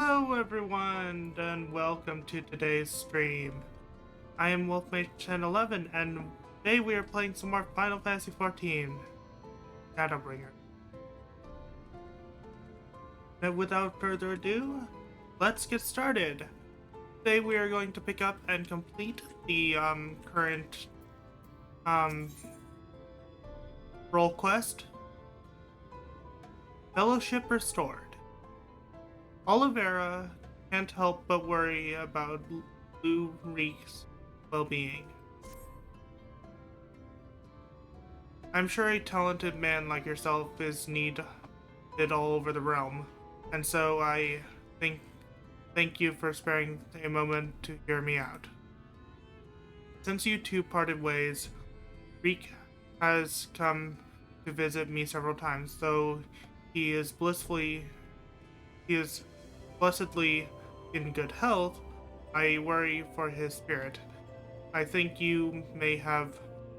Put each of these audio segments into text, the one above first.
Hello everyone and welcome to today's stream. I am Mage 1011 and today we are playing some more Final Fantasy XIV Shadowbringer. And without further ado, let's get started. Today we are going to pick up and complete the current role quest, Fellowship Restored. Olivera can't help but worry about Ulrich's well-being. I'm sure a talented man like yourself is needed all over the realm, and so I thank you for sparing a moment to hear me out. Since you two parted ways, Reek has come to visit me several times, though he is blessedly in good health. I worry for his spirit. I think you may have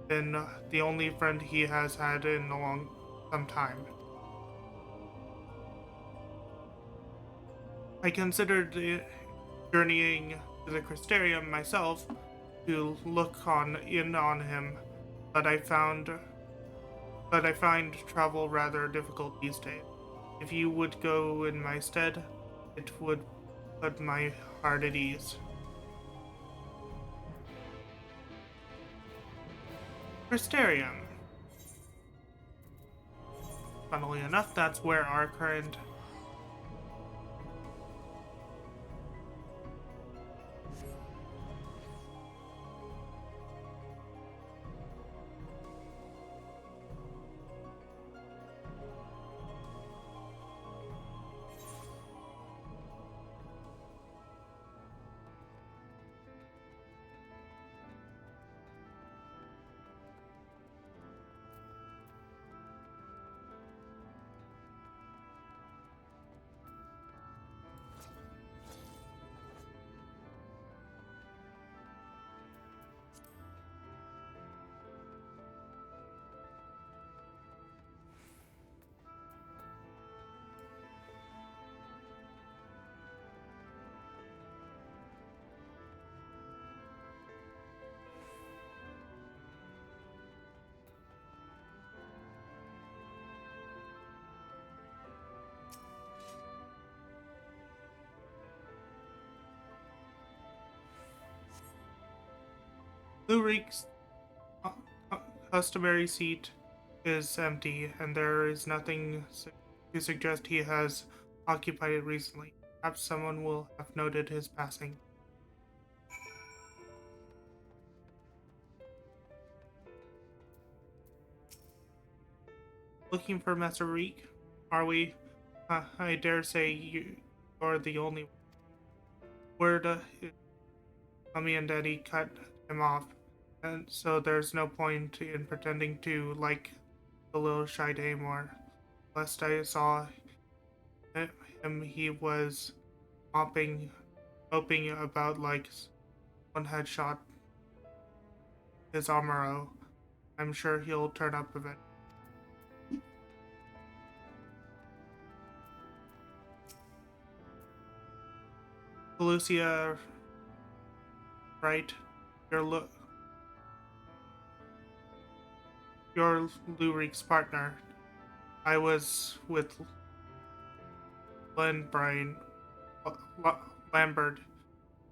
been the only friend he has had in some time. I considered journeying to the Crystarium myself to look in on him, but I find travel rather difficult these days. If you would go in my stead, it would put my heart at ease. Crystarium. Funnily enough, that's where our current Ulrich's customary seat is empty, and there is nothing to suggest he has occupied it recently. Perhaps someone will have noted his passing. Looking for Master Reek? Are we? I dare say you're the only one. Word Mommy and Daddy cut him off, and so there's no point in pretending to like the little shy anymore. Last I saw him, he was mopping, moping about like one had shot his Amaro. I'm sure he'll turn up eventually. Lucia, right? You're you're Lurik's partner. I was with Lambert.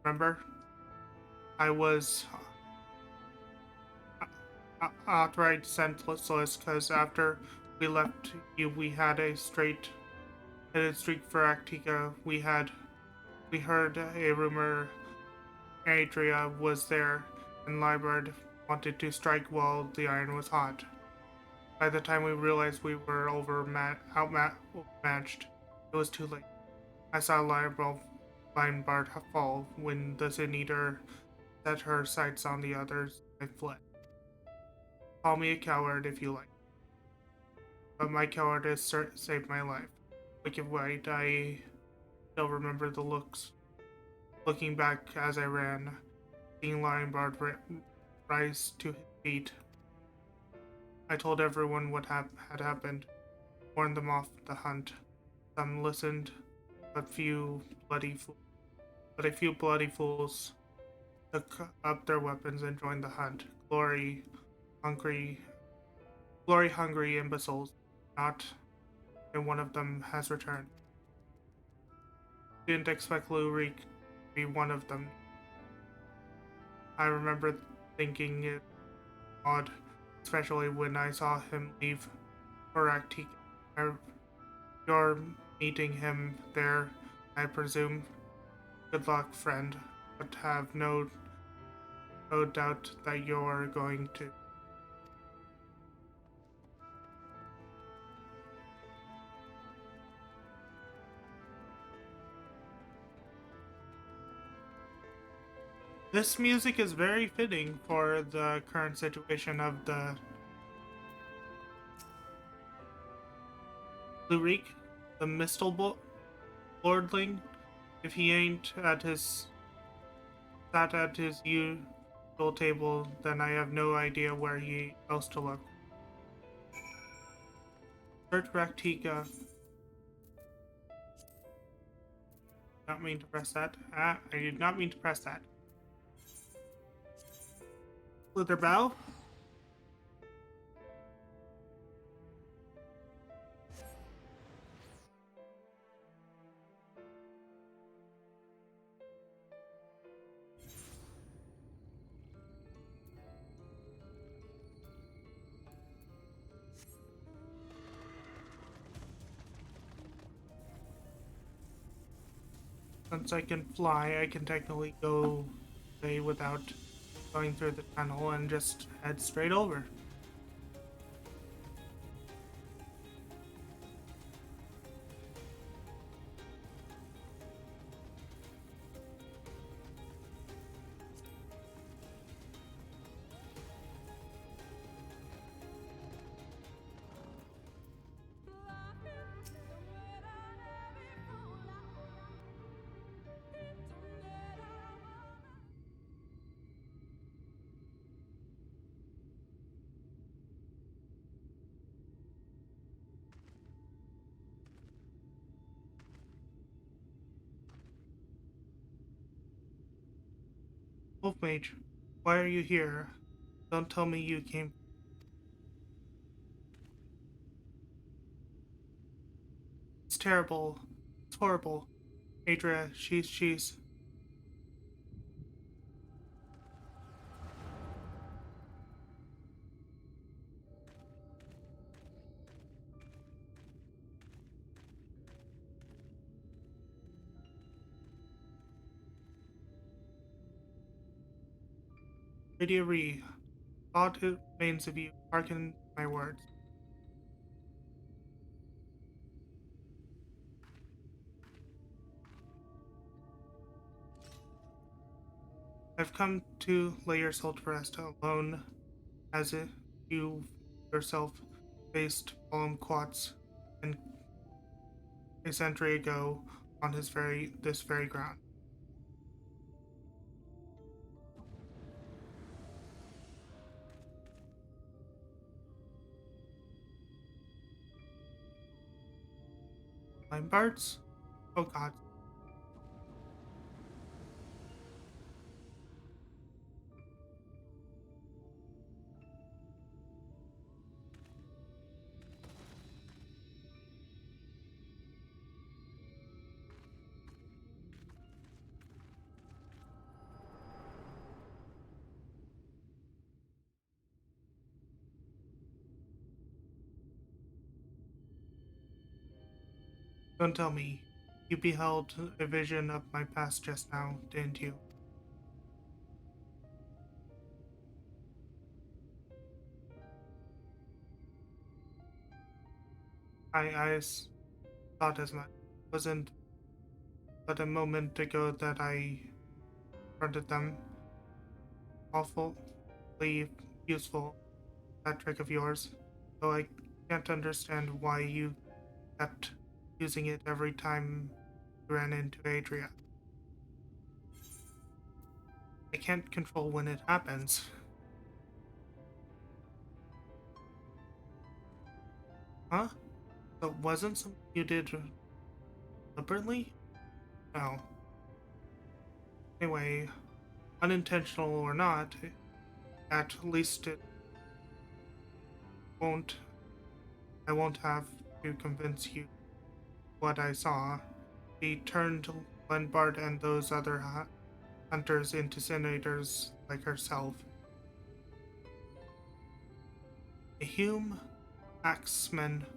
Remember? I was outright senseless because after we left you, we had a headed streak for Actica. We heard a rumor Adria was there, and Libard wanted to strike while the iron was hot. By the time we realized we were outmatched, it was too late. I saw Libard fall when the Sin Eater set her sights on the others. I fled. Call me a coward if you like, but my cowardice saved my life. Wicked White, I still remember the looks. Looking back as I ran, seeing Lionbard rise to his feet, I told everyone what had happened, warned them off the hunt. Some listened, but few bloody fools. But a few bloody fools took up their weapons and joined the hunt. Hungry, glory-hungry imbeciles. Not, and one of them has returned. Didn't expect Lurik to be one of them. I remember thinking it odd, especially when I saw him leave Horaktika. You're meeting him there, I presume. Good luck, friend, but have no doubt that you're going to. This music is very fitting for the current situation of the Lurik, the Mistal Lordling. If he ain't sat at his usual table, then I have no idea where he else to look. Search Raktika. Not mean to press that. I did not mean to press that. Slitherbow. Since I can fly, I can technically go away without going through the tunnel and just head straight over. Wolf Mage, why are you here? Don't tell me you came. It's terrible. It's horrible. Adria, she's. Lydia Ree, all it remains of you, hearken my words. I've come to lay your soul to rest alone, as if you yourself faced Quats and a century ago on this very ground. Limbards? Oh god. Don't tell me. You beheld a vision of my past just now, didn't you? I thought as much. Wasn't but a moment ago that I confronted them. Awfully useful, that trick of yours. Though I can't understand why you kept using it every time you ran into Adria. I can't control when it happens. Huh? So it wasn't something you did deliberately? No. Anyway, unintentional or not, at least it won't. I won't have to convince you what I saw. He turned Lenbart and those other hunters into senators like herself. A Hume axeman,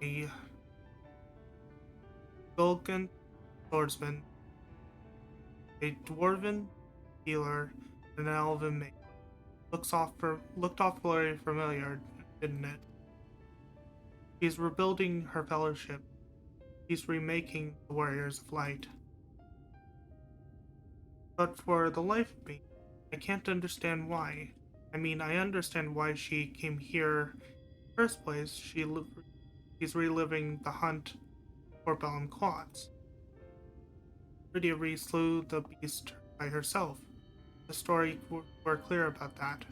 a Golgan swordsman, a dwarven healer, and an elven mage. Looked awfully familiar, didn't it? He's rebuilding her fellowship. He's remaking the Warriors of Light. But for the life of me, I can't understand why. I mean, I understand why she came here in the first place. She's reliving the hunt for Bellum Quads. Lydia slew the beast by herself. The story were clear about that.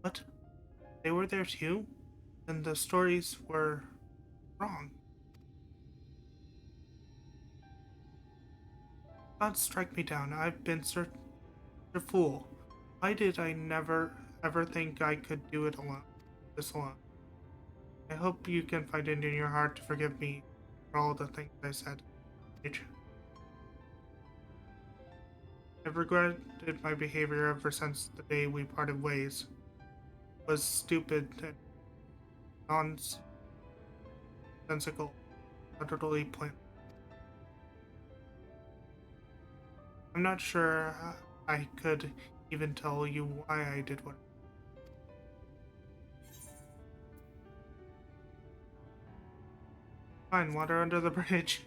What? They were there too? And the stories were wrong. God strike me down. I've been such a fool. Why did I never ever think I could do it alone? This alone. I hope you can find it in your heart to forgive me for all the things I said. Mage. I've regretted my behavior ever since the day we parted ways. It was stupid and nonsensical, utterly pointless. I'm not sure I could even tell you why I did what. Fine, water under the bridge.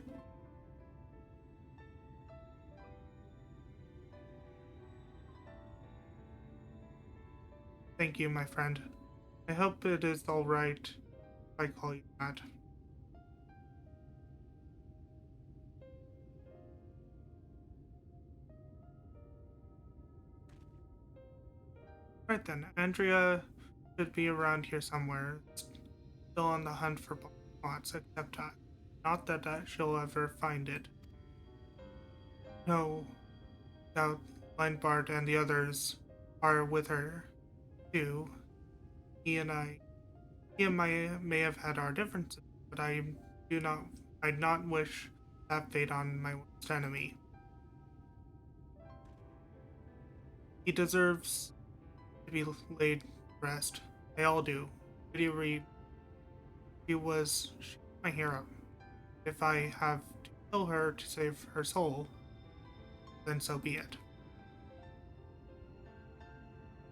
Thank you, my friend. I hope it is alright if I call you that. Right then, Andrea should be around here somewhere, still on the hunt for plots, except not that she'll ever find it. No doubt Leinbart and the others are with her, too. He and I may have had our differences, but I'd not wish that fate on my worst enemy. He deserves to be laid to rest. They all do. Pretty Reed, she's my hero. If I have to kill her to save her soul, then so be it.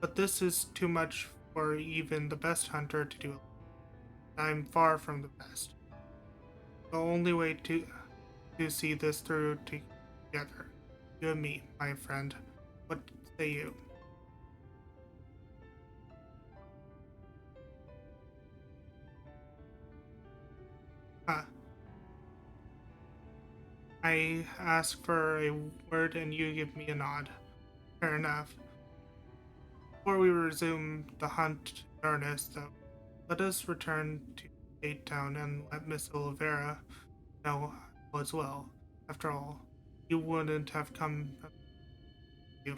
But this is too much for even the best hunter to do. I'm far from the best. The only way to see this through together. You and me, my friend. What say you? I ask for a word and you give me a nod. Fair enough. Before we resume the hunt in earnest, though, let us return to Gate Town and let Miss Olivera know all is well. After all, you wouldn't have come you.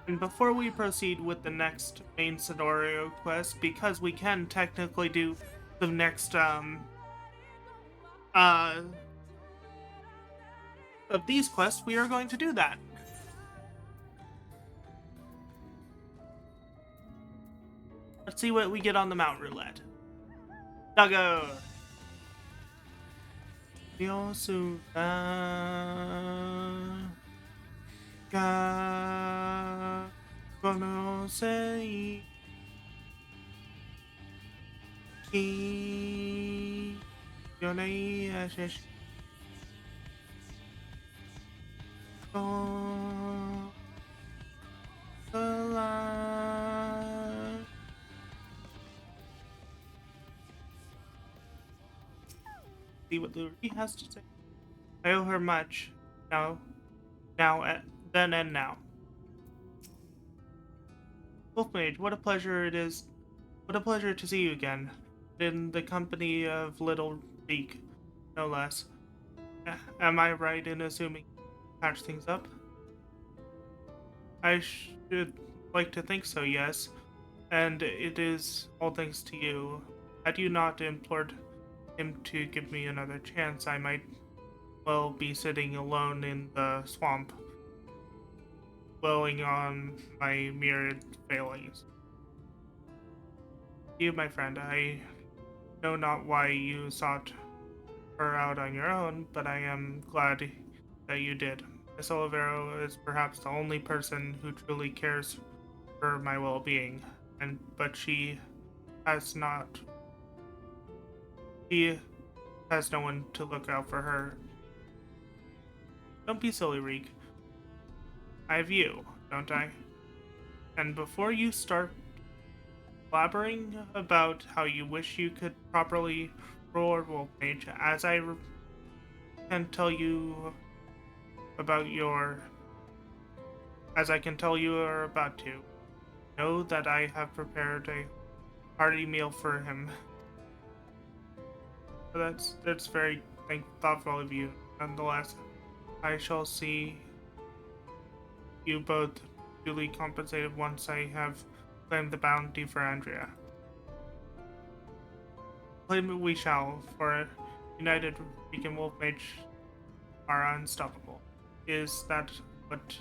And before we proceed with the next main scenario quest, because we can technically do the next uh of these quests, we are going to do that. Let's see what we get on the Mount Roulette. Duggo! Yosu ga konosei ki yonei ashish ko see what Luri has to say. I owe her much. Now, now, then and now. Wolf Mage, what a pleasure it is. What a pleasure to see you again. In the company of Little Reek, no less. Am I right in assuming patch things up? I should like to think so, yes. And it is all thanks to you. Had you not implored him to give me another chance, I might well be sitting alone in the swamp, dwelling on my myriad failings. You, my friend, I know not why you sought her out on your own, but I am glad that you did. Miss Olivero is perhaps the only person who truly cares for my well-being, but has not. She has no one to look out for her. Don't be silly, Reek. I have you, don't I? And before you start blabbering about how you wish you could properly roar Wolf Mage, can tell you about your as I can tell you are about to, know that I have prepared a hearty meal for him. That's very thoughtful of you. Nonetheless, I shall see you both duly compensated once I have claimed the bounty for Andrea. Claim it we shall, for united Reek and Wolf Mage are unstoppable. Is that what?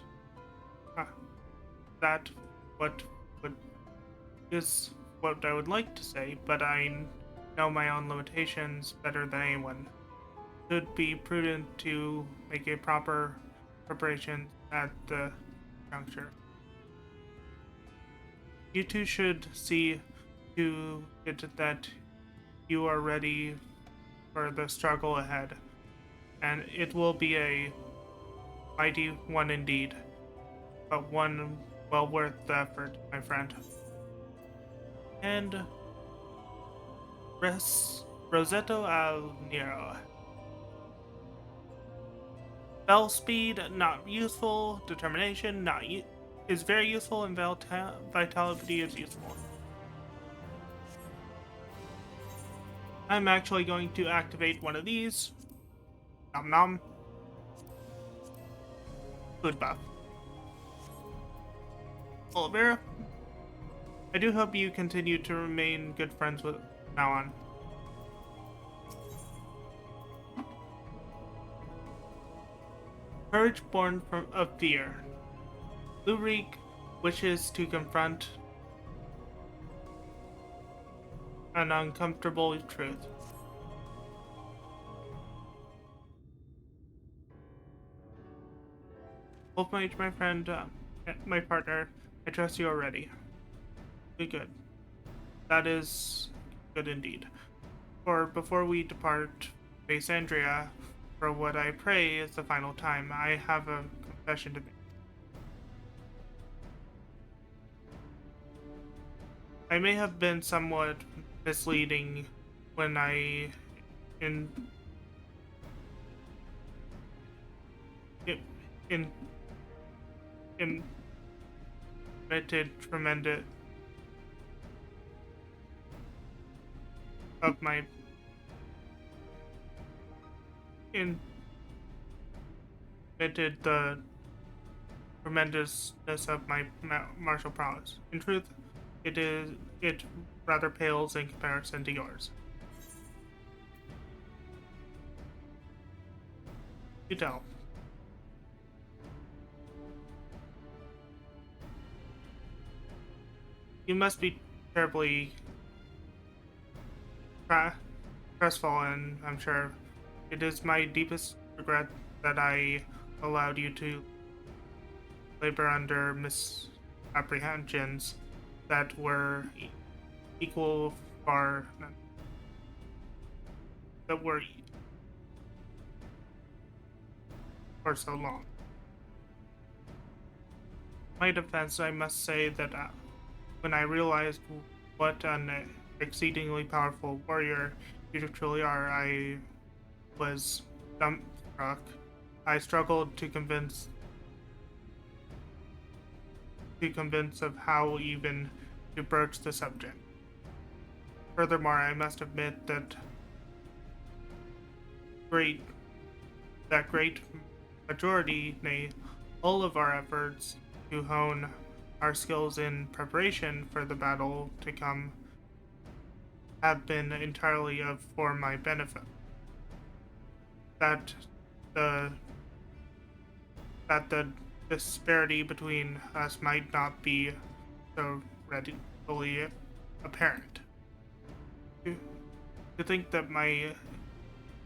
That what would is what I would like to say, but I know my own limitations better than anyone. It would be prudent to make a proper preparation at the juncture. You two should see to it that you are ready for the struggle ahead, and it will be a mighty one indeed, but one well worth the effort, my friend. And Rosetto al Nero. Bell speed, not useful. Determination, is very useful, and vitality is useful. I'm actually going to activate one of these. Nom nom. Food buff. Olivera, I do hope you continue to remain good friends with now on. Courage born of fear. Lurik wishes to confront an uncomfortable truth. Wolfmage, my friend, my partner, I trust you already. Be good. That is good indeed. For before we depart, face Andrea, for what I pray is the final time, I have a confession to make. I may have been somewhat misleading when I in admitted tremendous of my admitted the tremendousness of my martial prowess. In truth, it rather pales in comparison to yours. You tell. You must be terribly crestfallen, I'm sure. It is my deepest regret that I allowed you to labor under misapprehensions that were equal far that were for so long. In my defense, I must say that when I realized what an exceedingly powerful warrior you truly are, I was dumbstruck, I struggled to convince of how even to broach the subject. Furthermore, I must admit great great majority, nay, all of our efforts to hone our skills in preparation for the battle to come have been entirely for my benefit. That the that the disparity between us might not be so readily apparent. To, to think that my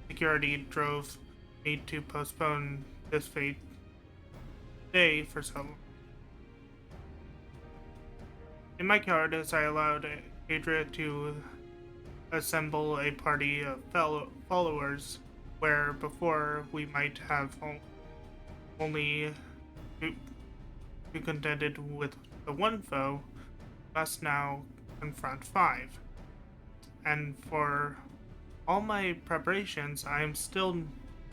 security drove me to postpone this fate day for so long. In my cowardice, I allowed Adria to assemble a party of followers where before we might have only two contended with the one foe, must now confront 5. And for all my preparations, I am still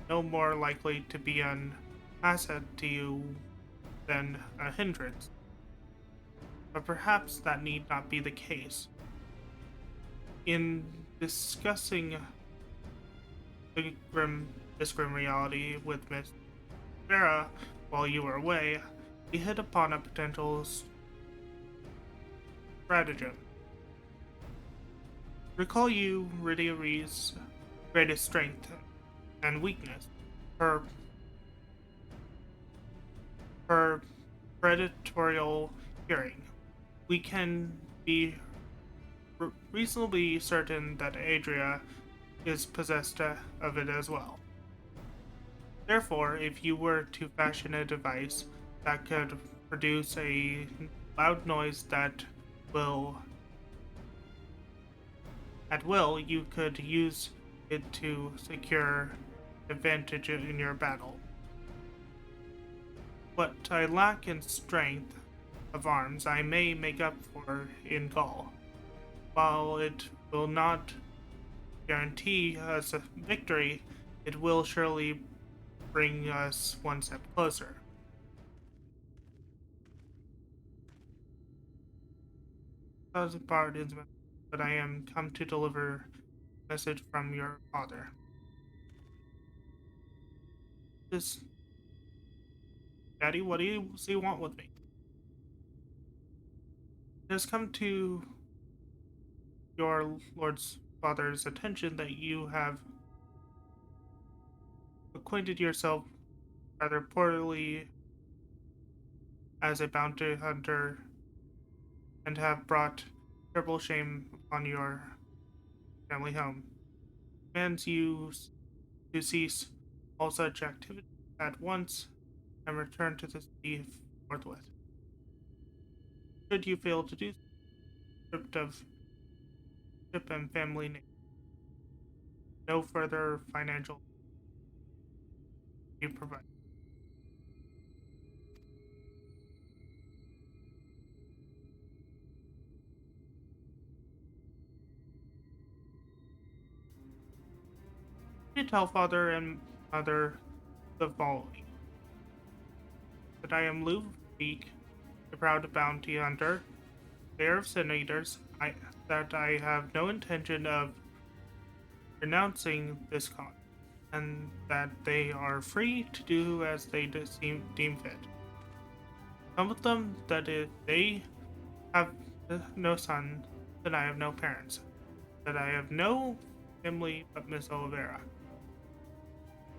no more likely to be an asset to you than a hindrance. But perhaps that need not be the case. In discussing this grim reality with Miss Vera while you were away, we hit upon a potential stratagem. Recall you Ridiri's greatest strength and weakness, her predatorial hearing. We can be reasonably certain that Adria is possessed of it as well. Therefore, if you were to fashion a device that could produce a loud noise at will, you could use it to secure advantage in your battle. What I lack in strength of arms, I may make up for in Gaul. While it will not guarantee us a victory, it will surely bring us one step closer. Pardons, but I am come to deliver a message from your father. Just, Daddy, what do you want with me? It has come to your lord's father's attention that you have acquainted yourself rather poorly as a bounty hunter and have brought terrible shame upon your family home. Commands you to cease all such activity at once and return to the city forthwith. Should you fail to do so, stripped of ship and family name, no further financial you provide. You tell father and mother the following: that I am Luke, a proud bounty hunter, pair of senators, that I have no intention of renouncing this cause, and that they are free to do as they deem fit. Some of them that if they have no son, then I have no parents, that I have no family but Miss Oliveira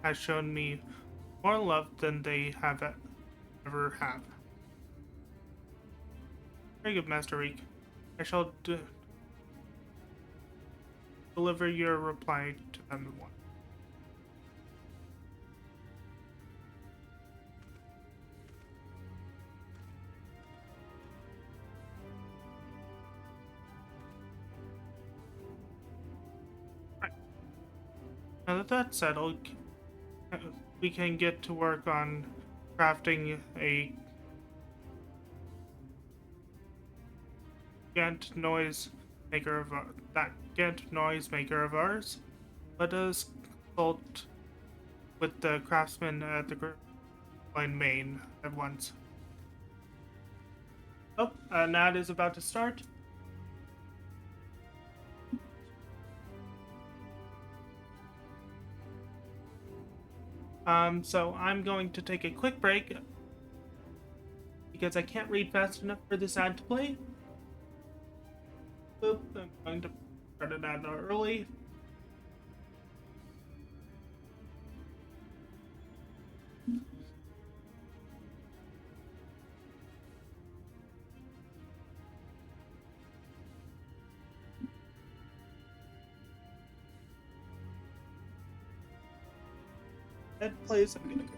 has shown me more love than they have ever have. Very good, Master Reek. I shall deliver your reply to them at once. Right. Now that that's settled, we can get to work on crafting a Ghent noise maker of that Ghent noise maker of ours. Let us consult with the craftsman at the Line Main at once. Oh, now it is about to start. So I'm going to take a quick break because I can't read fast enough for this ad to play. Oop, I'm going to start it ad early. Ad plays. I'm gonna go.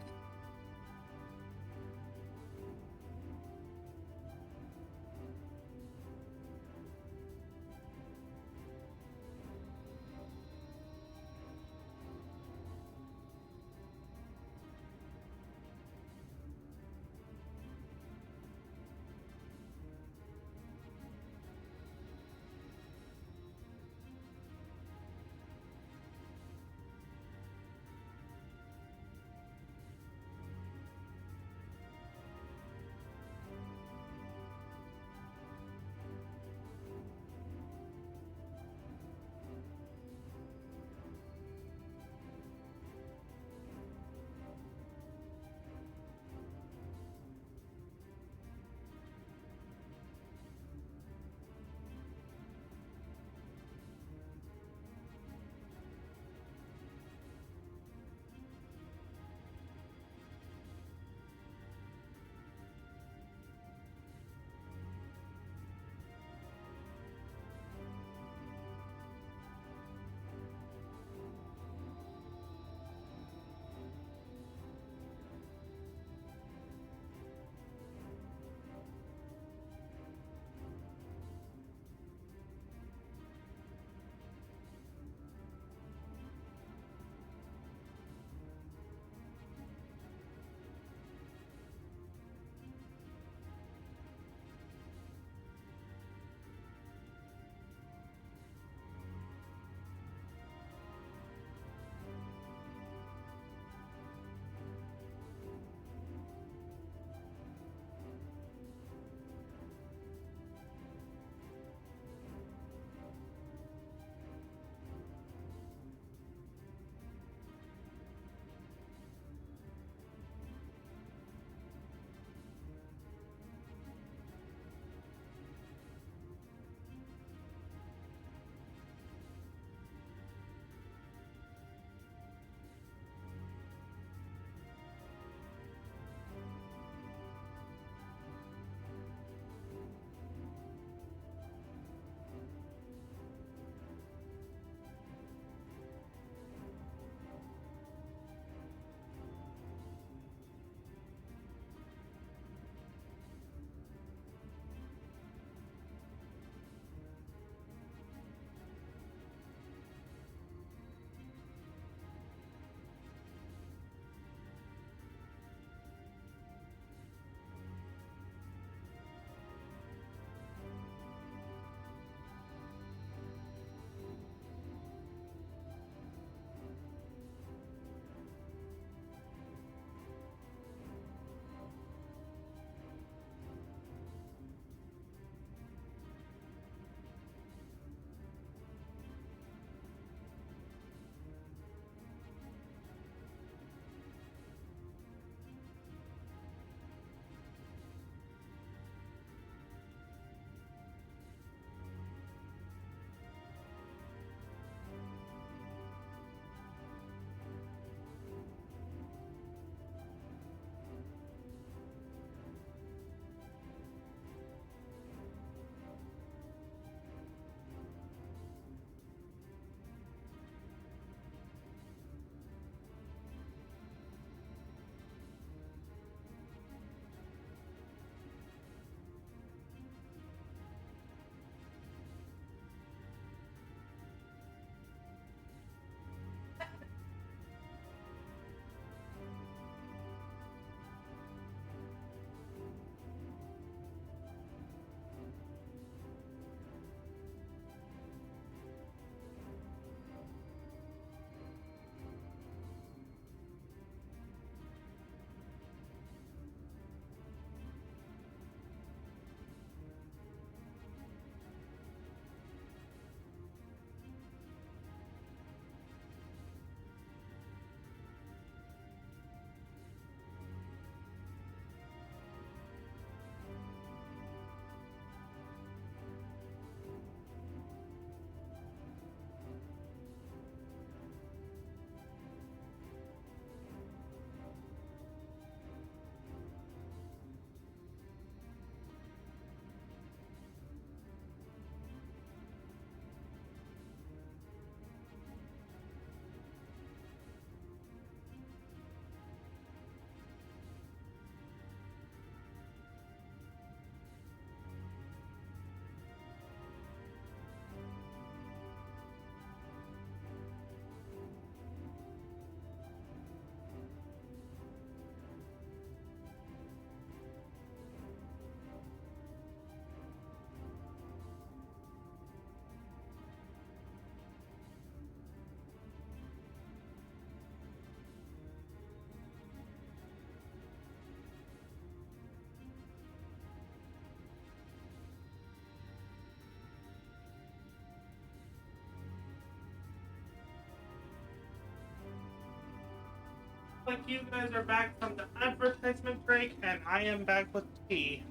like you guys are back from the advertisement break, and I am back with tea.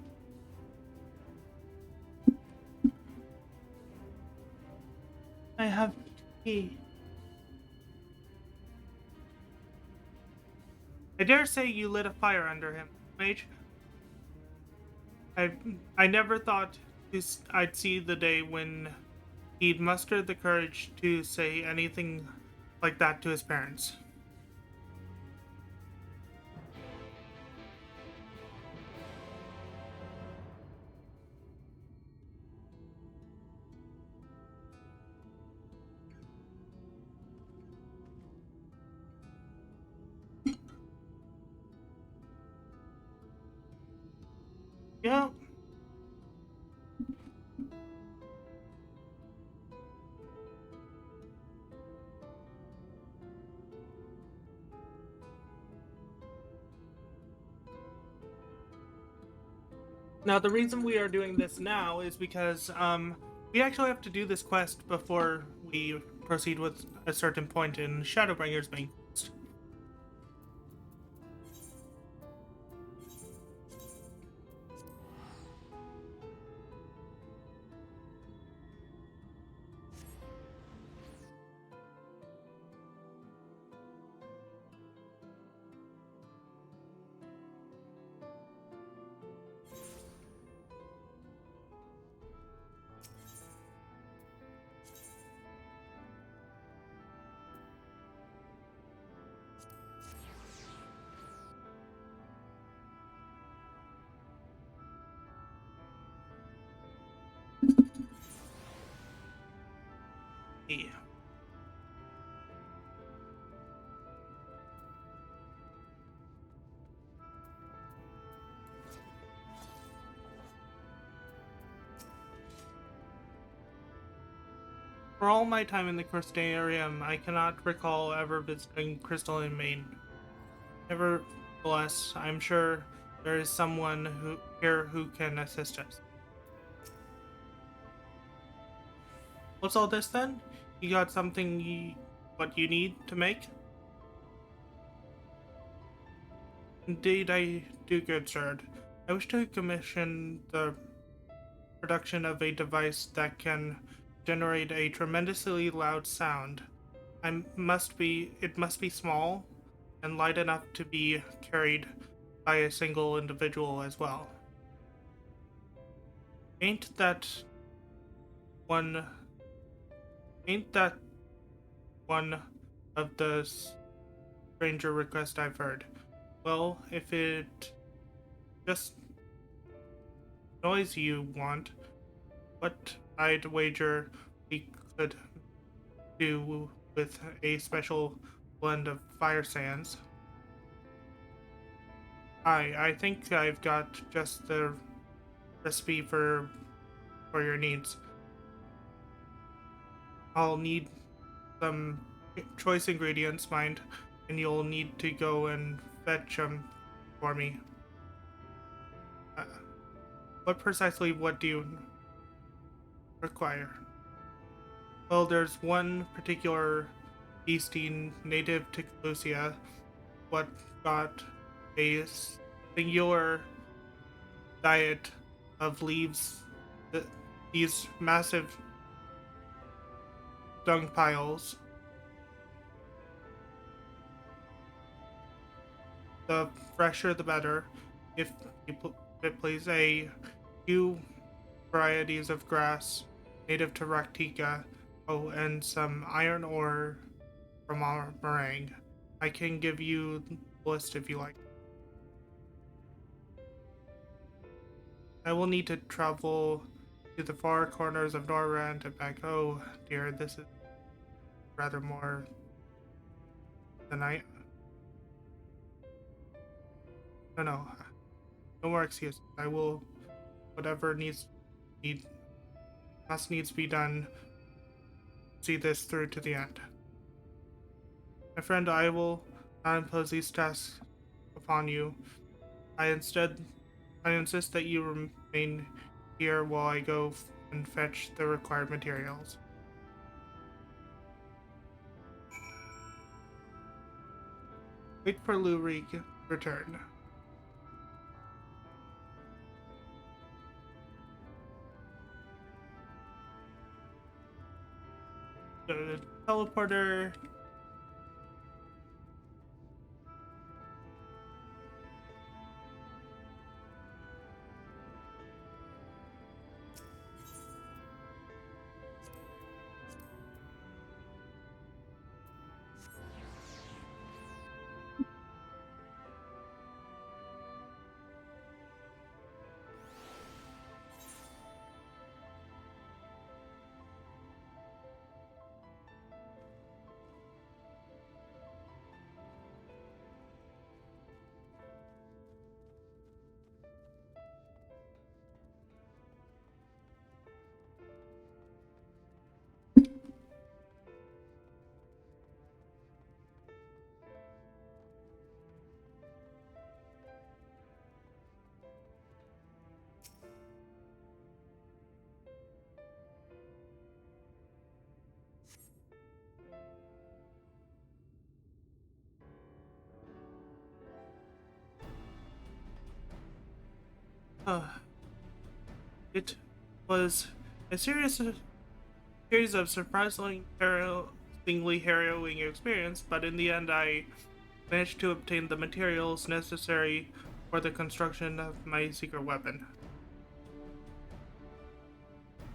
I have tea. I dare say you lit a fire under him, Mage. I I never thought I'd see the day when he'd muster the courage to say anything like that to his parents. Yeah. Now the reason we are doing this now is because we actually have to do this quest before we proceed with a certain point in Shadowbringers main quest. Yeah. For all my time in the Crystarium, I cannot recall ever visiting Crystalline Main. Nevertheless, I'm sure there is someone here who can assist us. What's all this then? You got something what you need to make? Indeed, I do, good sir. I wish to commission the production of a device that can generate a tremendously loud sound. It must be small and light enough to be carried by a single individual as well. Ain't that one ain't that one of the stranger requests I've heard? Well, if it just noise you want, what I'd wager we could do with a special blend of fire sands. I think I've got just the recipe for your needs. I'll need some choice ingredients, mind, and you'll need to go and fetch them for me. Uh, what do you require? Well, there's one particular beastie native to Lucia, what got a singular diet of leaves, these massive dung piles. The fresher the better. If it please, a few varieties of grass native to Raktika. Oh, and some iron ore from our meringue. I can give you the list if you like. I will need to travel to the far corners of Norrand and back. Oh dear, this is rather more than I. No, no more excuses. I will, whatever need must needs be done. See this through to the end. My friend, I will not impose these tasks upon you. I instead, I insist that you remain here while I go and fetch the required materials. Wait for Lurik to return. Go to the teleporter. It was a series of surprisingly harrowing experience, but in the end, I managed to obtain the materials necessary for the construction of my secret weapon.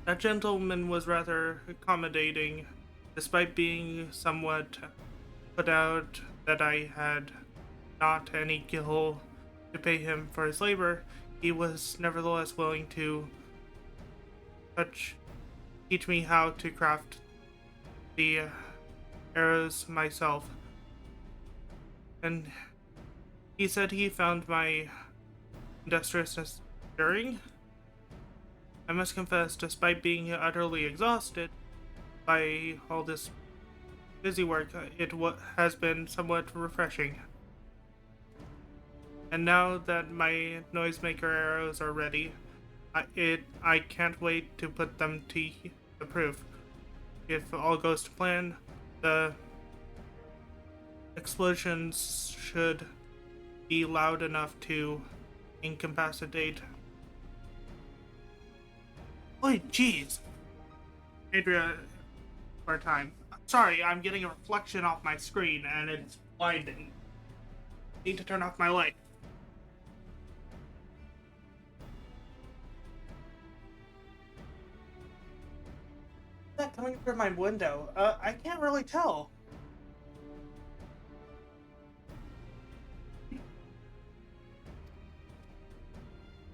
That gentleman was rather accommodating, despite being somewhat put out that I had not any gil to pay him for his labor. He was nevertheless willing to teach me how to craft the arrows myself. And he said he found my industriousness stirring. I must confess, despite being utterly exhausted by all this busy work, it has been somewhat refreshing. And now that my noisemaker arrows are ready, I can't wait to put them to the proof. If all goes to plan, the explosions should be loud enough to incapacitate. Oi, jeez! Adria, for a time. Sorry, I'm getting a reflection off my screen and it's blinding. Need to turn off my light. What's that coming through my window? I can't really tell.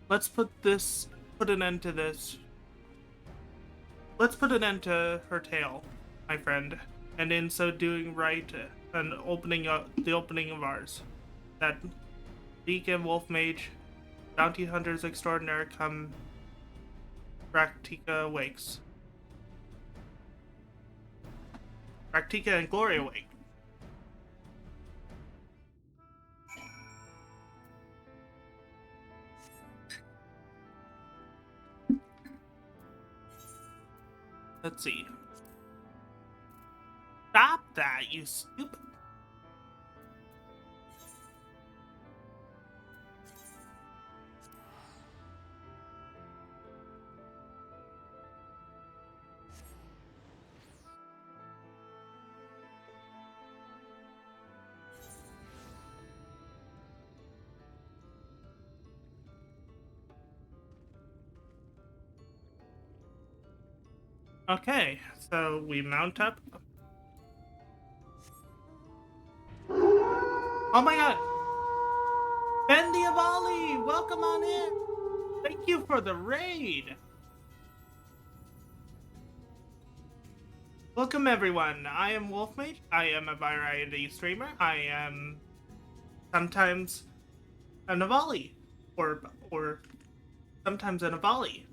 Let's put an end to this. Let's put an end to her tale, my friend, and in so doing, write the opening of ours. That Beak and Wolf Mage, bounty hunters extraordinaire, come Raktika wakes. Raktika and Glory awake. Let's see. Stop that, you stupid. Okay, so we mount up. Oh my god! Ben Diavali! Welcome on in! Thank you for the raid! Welcome everyone, I am Wolfmage. I am a variety streamer. I am sometimes a Navali orb, or sometimes a Navali,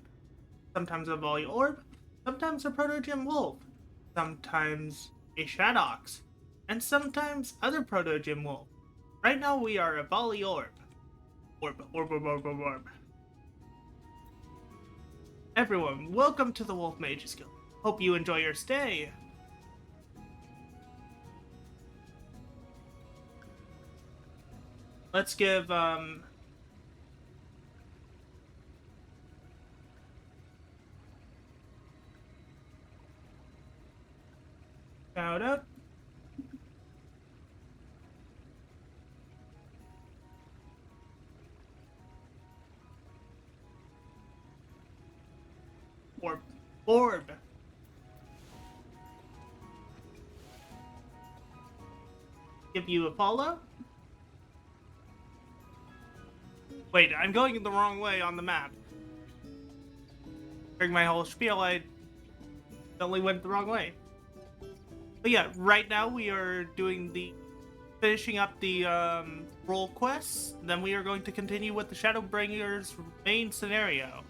sometimes a Navali orb, sometimes a Proto-Gem Wolf, sometimes a Shadox, and sometimes other Proto-Gem Wolf. Right now we are a Vali orb. Orb. Everyone, welcome to the Wolf Mages Guild. Hope you enjoy your stay. let's give shout out. Orb. Give you a follow. Wait, I'm going the wrong way on the map. During my whole spiel, I only went the wrong way. But yeah, right now we are doing finishing up the role quests. Then we are going to continue with the Shadowbringer's main scenario.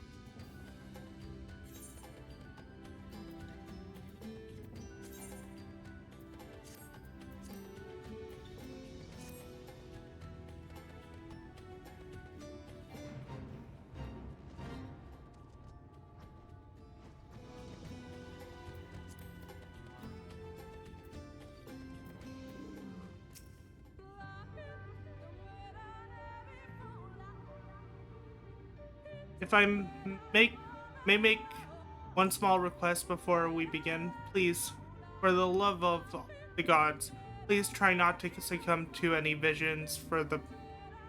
If I may make one small request before we begin, please, for the love of the gods, please try not to succumb to any visions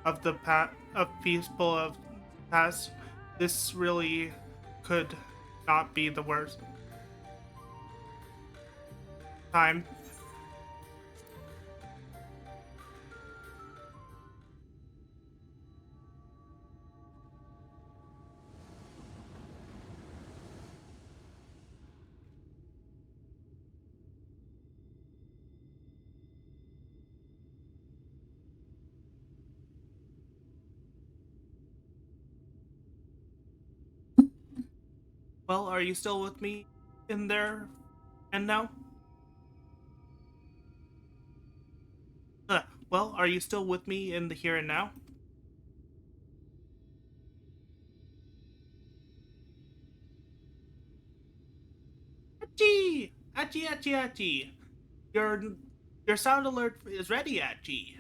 of people of past. This really could not be the worst time. Well, are you still with me in there and now? Well, are you still with me in the here and now? Achie! Achie, achie, achie! Your sound alert is ready, Achie.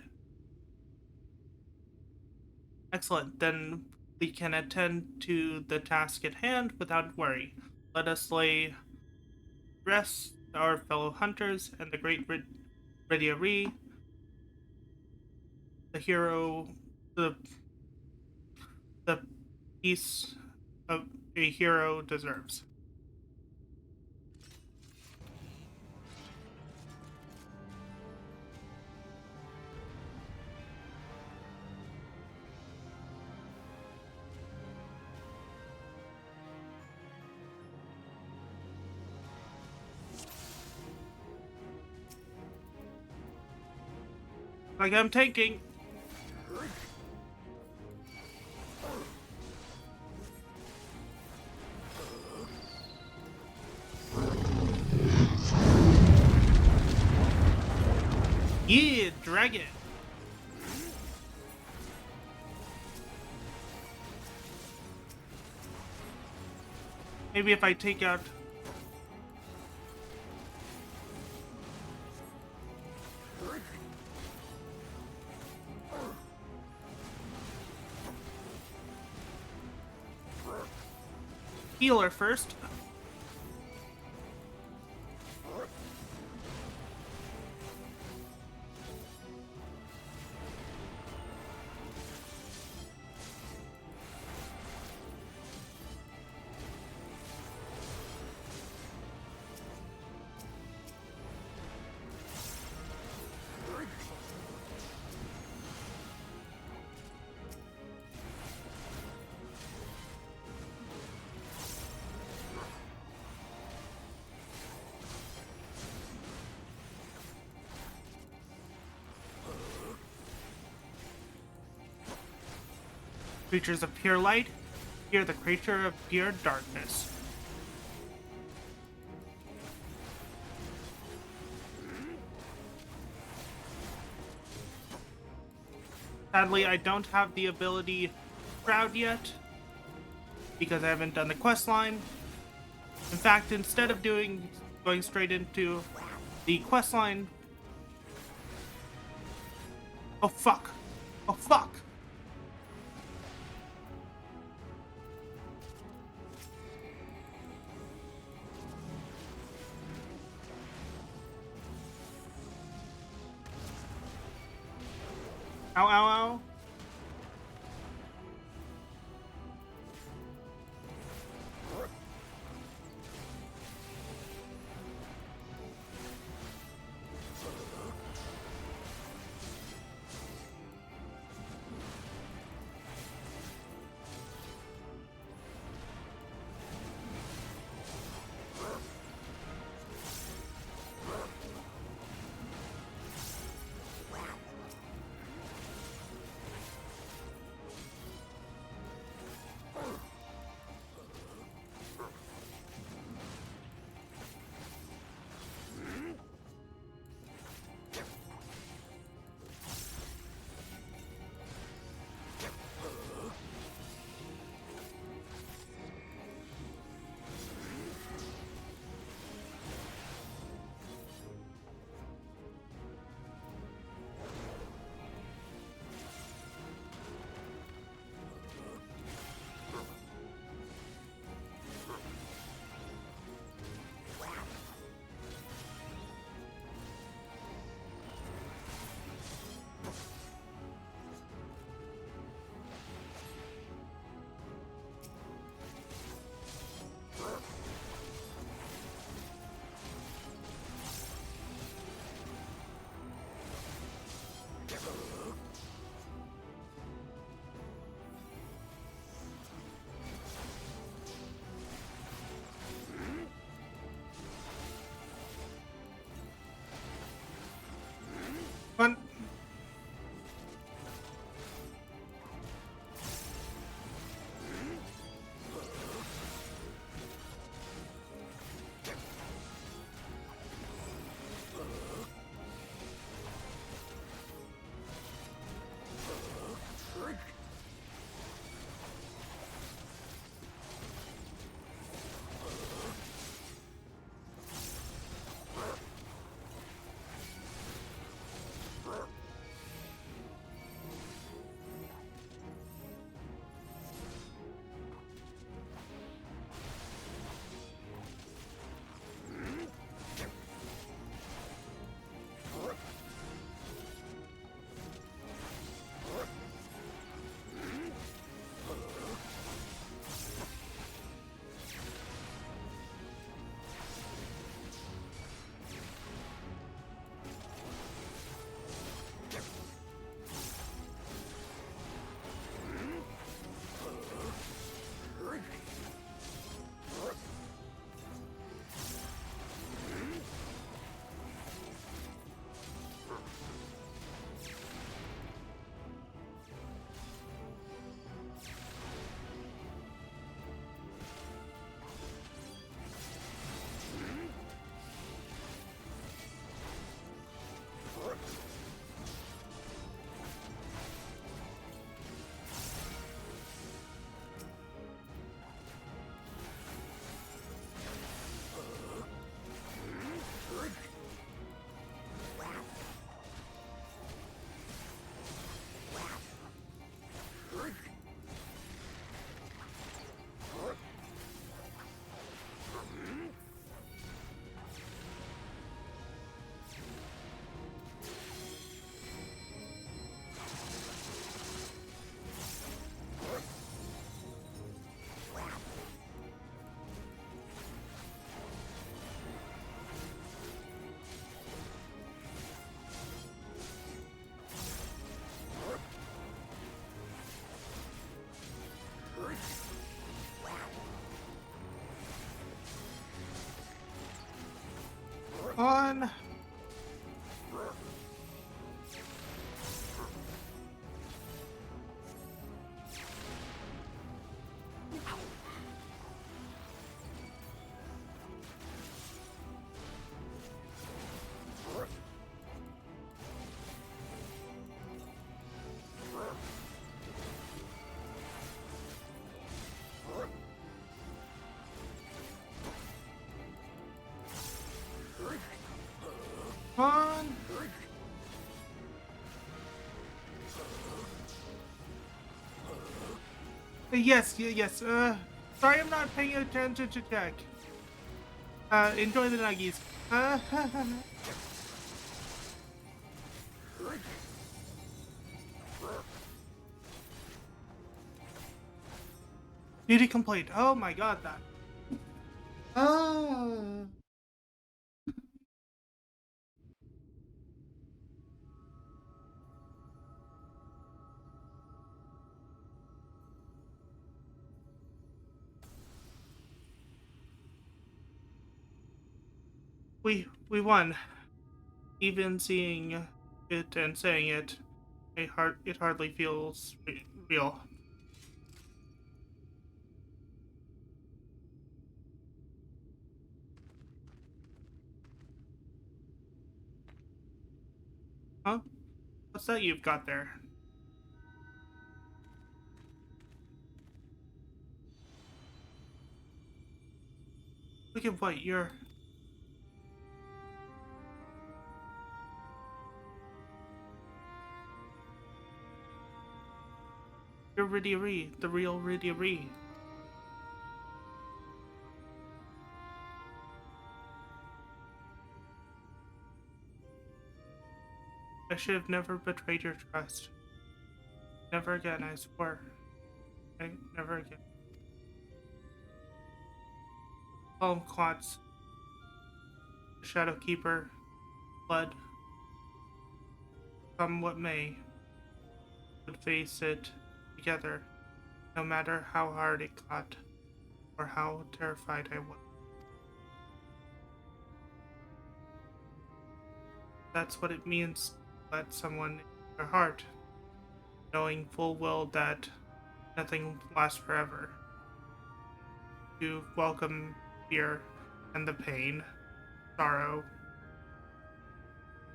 Excellent, then we can attend to the task at hand without worry. Let us lay rest our fellow hunters and the great Ridiari, the hero, the peace of a hero deserves. Like I'm tanking. Yeah, dragon. Maybe if I take out healer first. Creatures of pure light, here the creature of pure darkness. Sadly, I don't have the ability Crowd yet, because I haven't done the quest line. In fact, instead of going straight into the quest line... Oh, fuck. Oh, fuck! Ow, ow, ow. Fun. On. Yes. Sorry I'm not paying attention to tech. Enjoy the nuggies. Duty complete. Oh my god, that. Oh. We won. Even seeing it and saying it, it hardly feels real. Huh? What's that you've got there? Look at what you're Riddy, the real Riddy. I should have never betrayed your trust. Never again, I swear. Never again. Calm Klotz, the Shadow Keeper, blood, come what may, would face it together, no matter how hard it got, or how terrified I was. That's what it means to let someone in your heart, knowing full well that nothing lasts forever. To welcome fear and the pain, sorrow.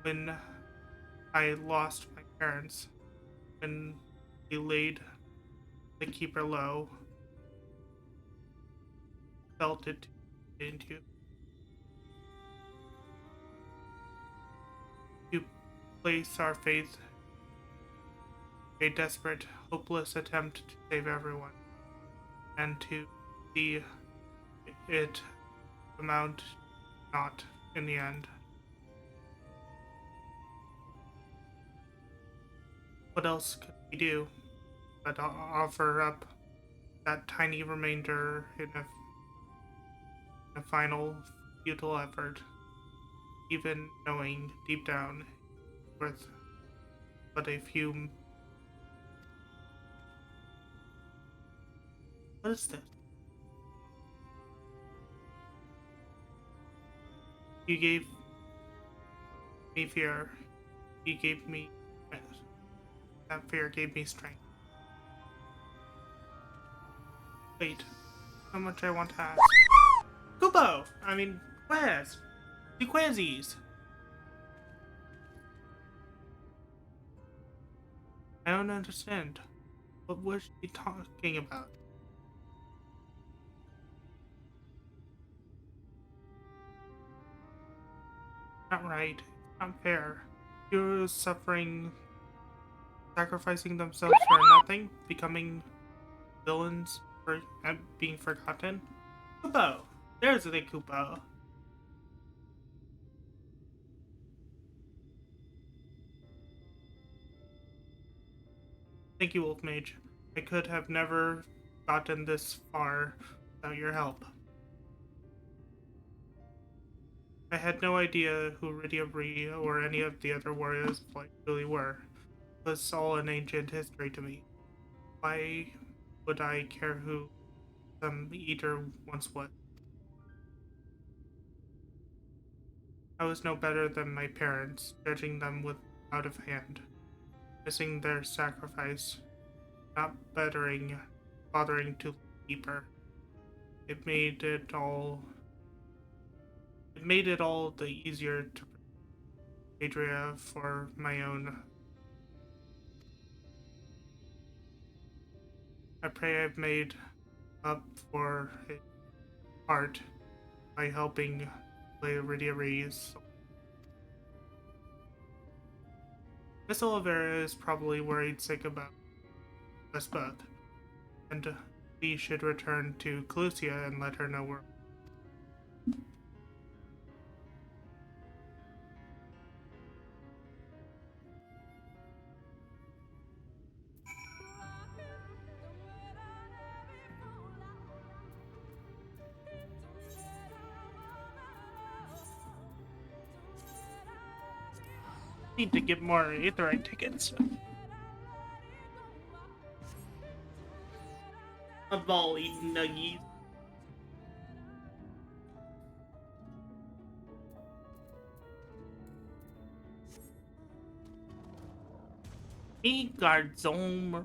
When I lost my parents, when they laid the keeper low, felt it into to place our faith, a desperate, hopeless attempt to save everyone, and to see it amount not in the end. What else could we do but offer up that tiny remainder in a final futile effort, even knowing deep down worth but a few. What is this? You gave me fear. You gave me. That fear gave me strength. Wait, how much I want to ask? Kubo! I mean, Quaz! The Quazzies! I don't understand. What was she talking about? Not right. It's not fair. Heroes suffering, sacrificing themselves for nothing, becoming villains for being forgotten. Kupo! There's the Kupo. Thank you, Wolf Mage. I could have never gotten this far without your help. I had no idea who Rydia or any of the other warriors really were. It was all an ancient history to me. Why would I care who some eater once was? I was no better than my parents, judging them with out of hand, missing their sacrifice, not bothering to deeper. It made it all. It made it all the easier to Adria for my own. I pray I've made up for it heart by helping play Rydia's. Miss Olivera is probably worried sick about us both, and we should return to Clusia and let her know we're. Need to get more Aetheryte tickets. A volley nuggies. Me Gardzome.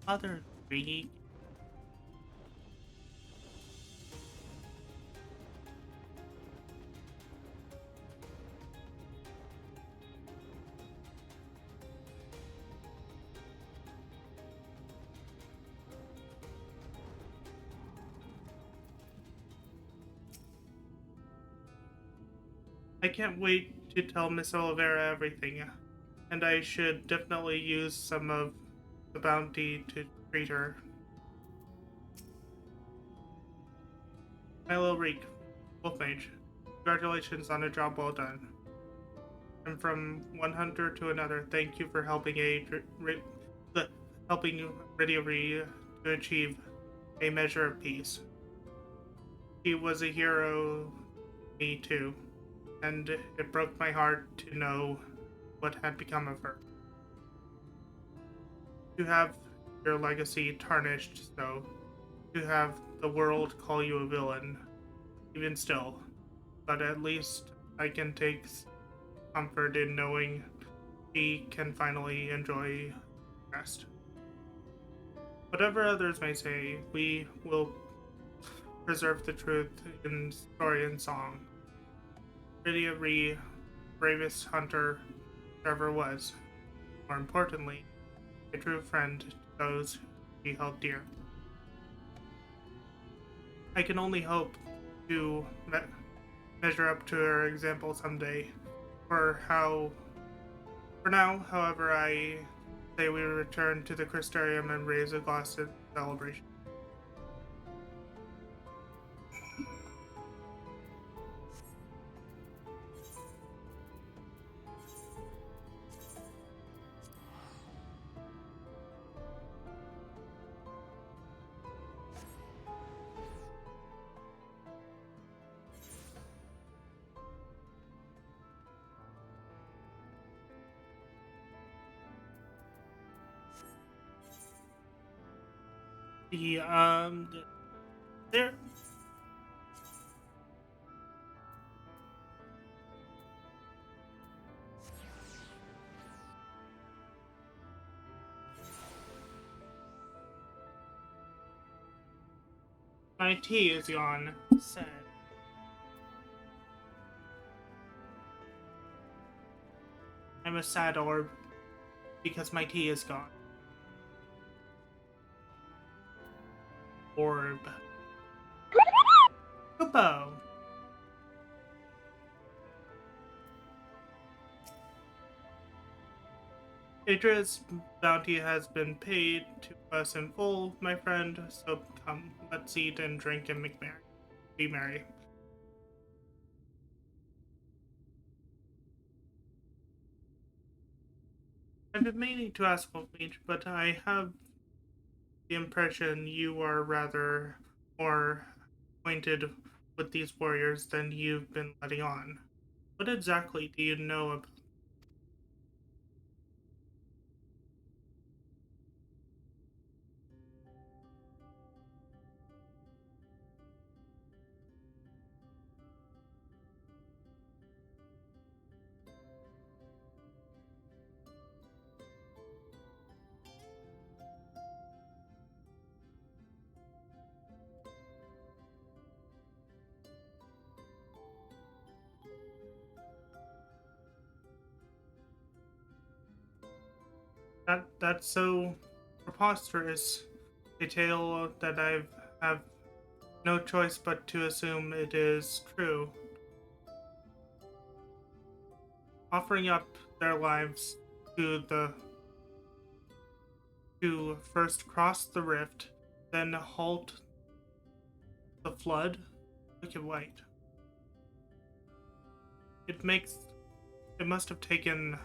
Other three. I can't wait to tell Miss Oliveira everything, and I should definitely use some of the bounty to treat her. Hello, Reek, Wolf Mage. Congratulations on a job well done. And from one hunter to another, thank you for helping helping Ridiory to achieve a measure of peace. She was a hero to me too, and it broke my heart to know what had become of her. To have your legacy tarnished, so to have the world call you a villain, even still. But at least I can take comfort in knowing she can finally enjoy rest. Whatever others may say, we will preserve the truth in story and song. Lydia Ree, bravest hunter ever was. More importantly, a true friend to those she held dear. I can only hope to measure up to her example someday. For now, however, I say we return to the Crystarium and raise a glass in celebration. The there. My tea is gone. Sad. I'm a sad orb because my tea is gone. Orb. Kupo. Idra's bounty has been paid to us in full, my friend, so come, let's eat and drink and be merry. I've been meaning to ask Wolfmeat, but I have the impression you are rather more acquainted with these warriors than you've been letting on. What exactly do you know about? That's so preposterous a tale that have no choice but to assume it is true. Offering up their lives to the to first cross the rift, then halt the flood, wicked white. It must have taken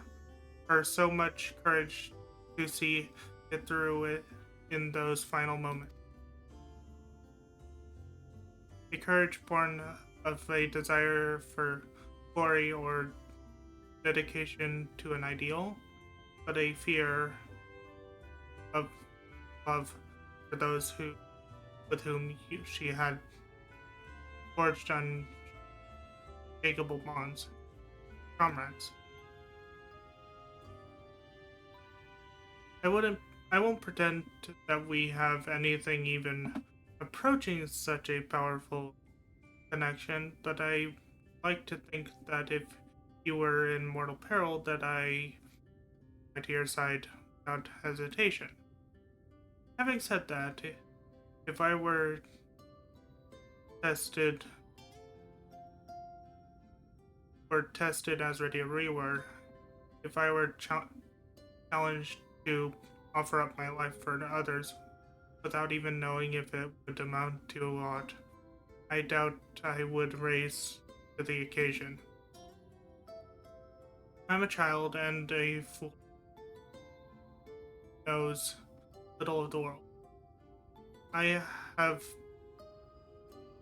her so much courage to see it through it in those final moments. A courage born of a desire for glory or dedication to an ideal, but a fear of love for those with whom she had forged unshakable bonds, comrades. I wouldn't. I won't pretend that we have anything even approaching such a powerful connection, but I like to think that if you were in mortal peril, that I at your side without hesitation. Having said that, if I were tested tested as ready as we were, if I were challenged to offer up my life for others without even knowing if it would amount to a lot, I doubt I would raise to the occasion. I'm a child and a fool who knows little of the world. I have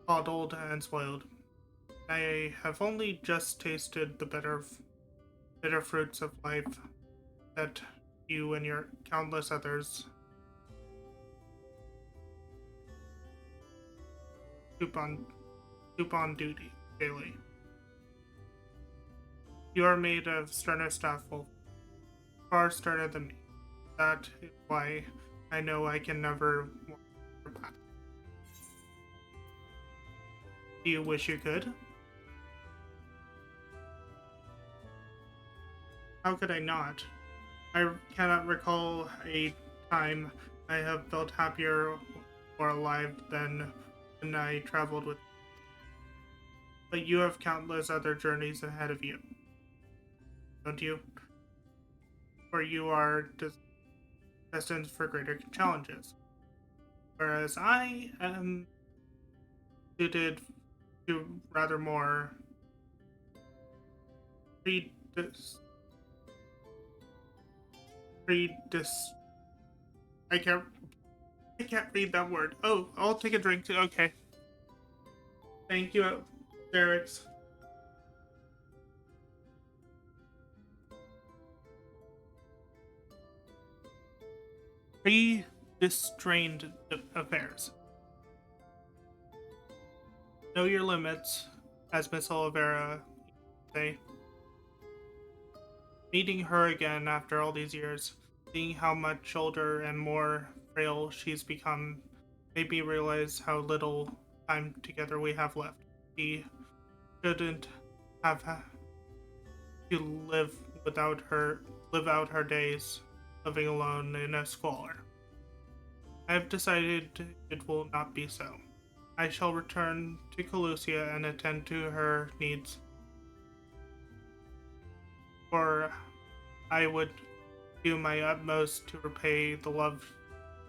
coddled and spoiled. I have only just tasted the bitter fruits of life that you and your countless others stoop on duty daily. You are made of sterner stuff, far sterner than me. That is why I know I can never walk your path. Do you wish you could? How could I not? I cannot recall a time I have felt happier or alive than when I traveled with. But you have countless other journeys ahead of you, don't you? For you are destined for greater challenges. Whereas I am suited to rather more predis. I can't read that word. Oh, I'll take a drink. Okay. Thank you, Derek's. Pre-distrained affairs. Know your limits, as Miss Oliveira say. Meeting her again after all these years, seeing how much older and more frail she's become, made me realize how little time together we have left. We shouldn't have to live out her days living alone in a squalor. I have decided it will not be so. I shall return to Calusia and attend to her needs, for I would do my utmost to repay the love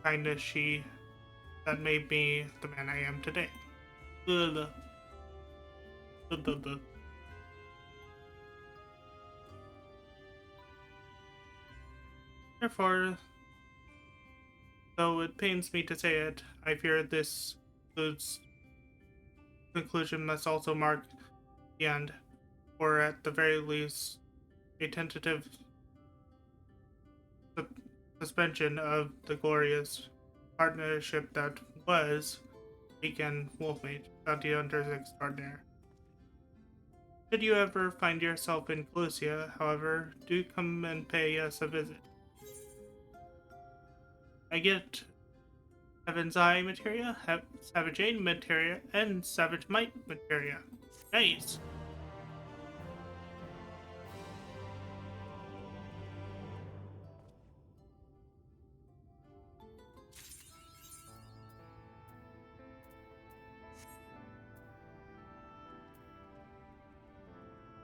kindness that made me the man I am today. Ugh. Therefore, though it pains me to say it, I fear this conclusion must also mark the end, or at the very least, a tentative suspension of the glorious partnership that was Weekend Wolfmage, Bounty Hunters extraordinaire. Should you ever find yourself in Clusia, however, do come and pay us a visit. I get Heaven's Eye materia, Savage Aid materia, and Savage Might materia. Nice!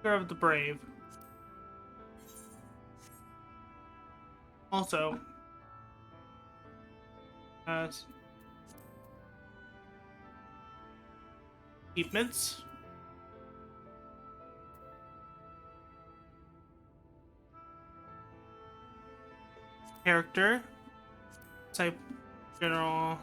Of the Brave. Also, achievements. Character. Type general.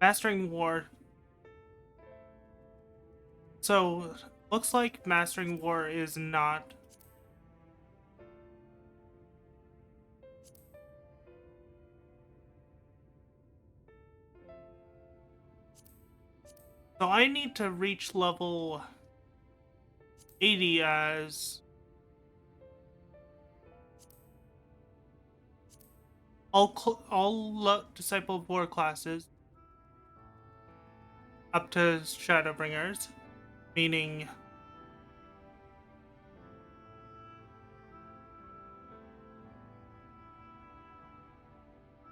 Mastering War. So, looks like Mastering War is not. So I need to reach level 80 as all Disciple of War classes up to Shadowbringers, meaning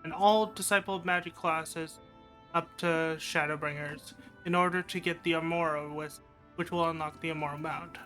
and all Disciple of Magic classes up to Shadowbringers in order to get the Amora, which will unlock the Amora mount.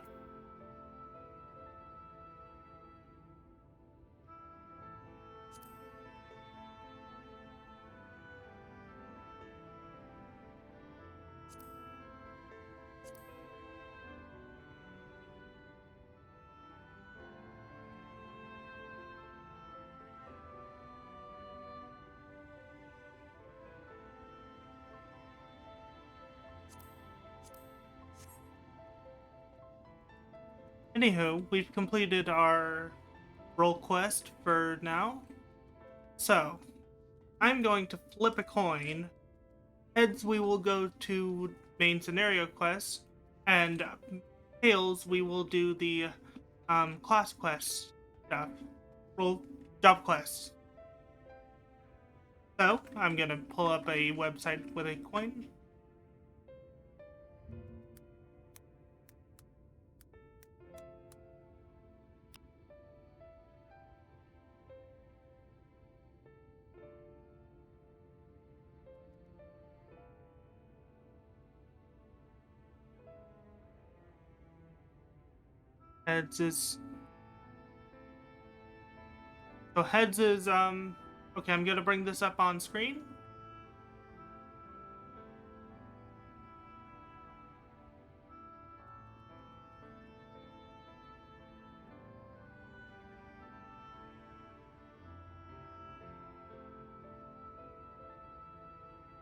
Anywho, we've completed our role quest for now. So, I'm going to flip a coin. Heads, we will go to main scenario quests, and tails, we will do the class quest stuff, role job quests. So, I'm gonna pull up a website with a coin. Heads is heads is okay, I'm gonna bring this up on screen.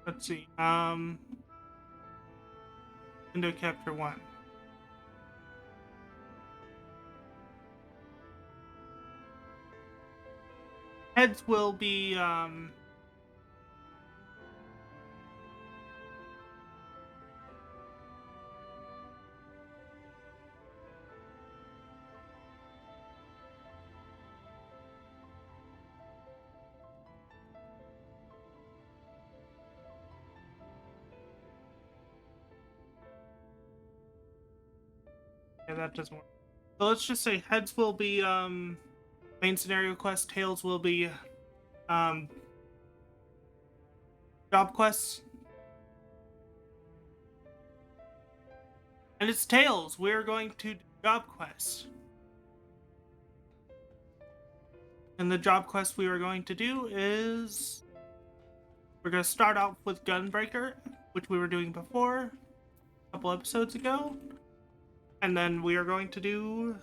Let's see. Window capture 1. Heads will be yeah, that doesn't work. So let's just say heads will be main scenario quest, tails will be um job quests. And it's tails. We're going to do job quests. And the job quest we are going to do is we're going to start out with Gunbreaker, which we were doing before, a couple episodes ago. And then we are going to do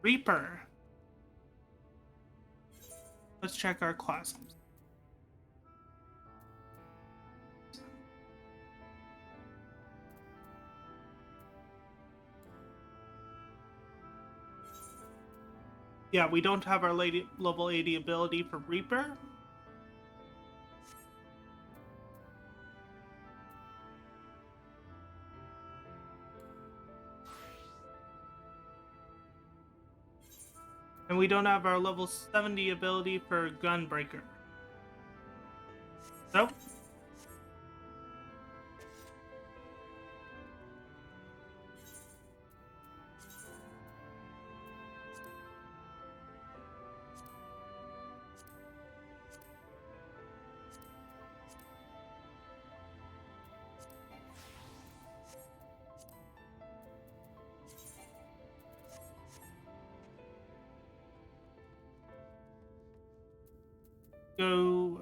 Reaper. Let's check our classes. Yeah, we don't have our level 80 ability for Reaper. And we don't have our level 70 ability for Gunbreaker. Nope. Go.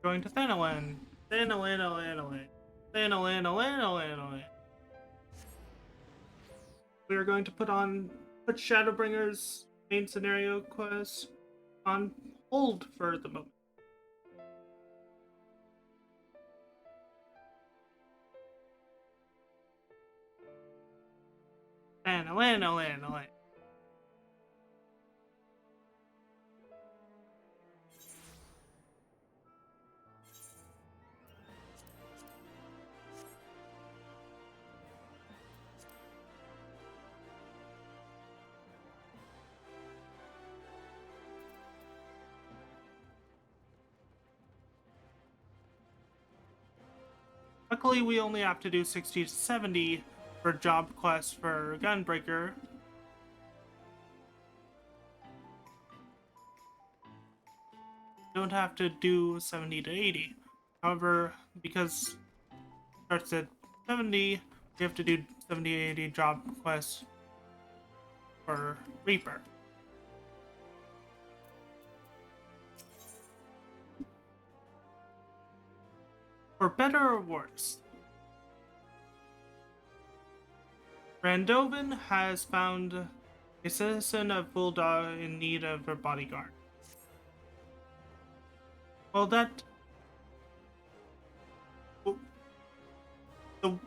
Going to Thanolin. Thanolin. We are going to put Shadowbringer's main scenario quest on hold for the moment. Thanolin. Luckily, we only have to do 60 to 70 for job quests for Gunbreaker. Don't have to do 70 to 80. However, because it starts at 70, we have to do 70 to 80 job quests for Reaper. For better or worse, Randovan has found a citizen of Bulldog in need of a bodyguard. Well, the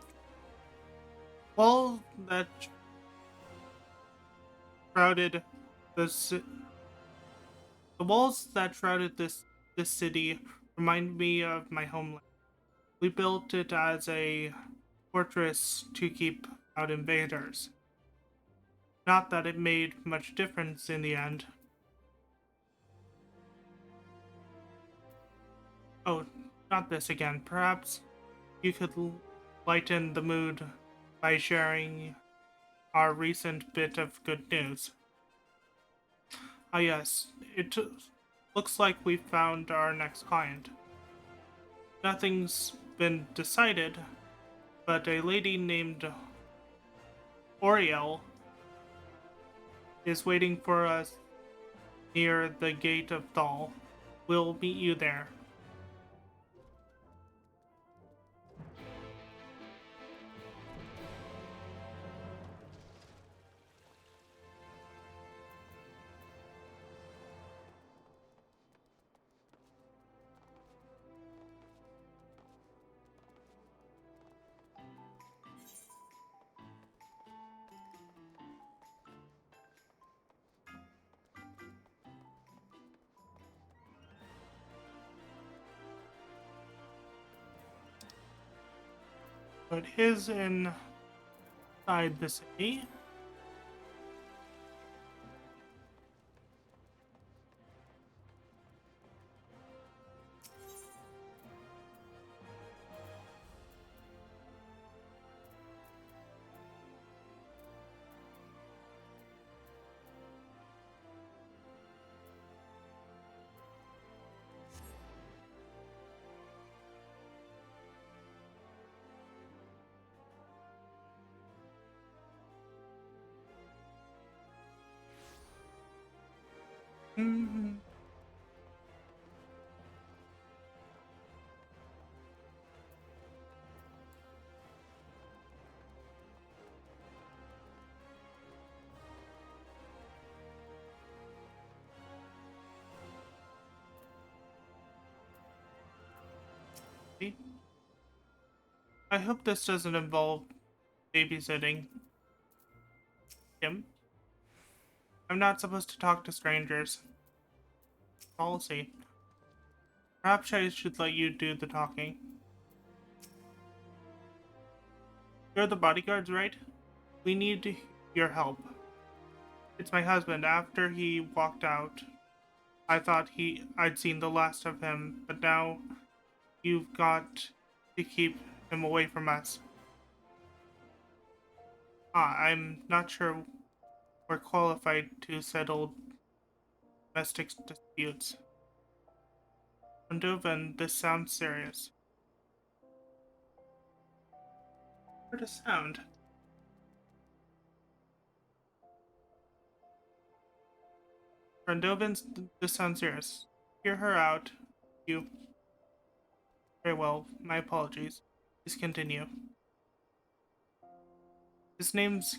wall that shrouded the walls that shrouded this city remind me of my homeland. We built it as a fortress to keep out invaders. Not that it made much difference in the end. Oh, not this again. Perhaps you could lighten the mood by sharing our recent bit of good news. Ah yes, it looks like we found our next client. Nothing's been decided, but a lady named Oriel is waiting for us near the gate of Thal. We'll meet you there. But is inside the city. Mm-hmm. I hope this doesn't involve babysitting. Kim? I'm not supposed to talk to strangers. Policy. Perhaps I should let you do the talking. You're the bodyguards, right? We need your help. It's my husband. After he walked out, I thought I'd seen the last of him, but now you've got to keep him away from us. I'm not sure we're qualified to settle domestic disputes. Undovan, this sounds serious. What a sound. Rendovans, this sounds serious. Hear her out. You. Very well, my apologies. Please continue. His name's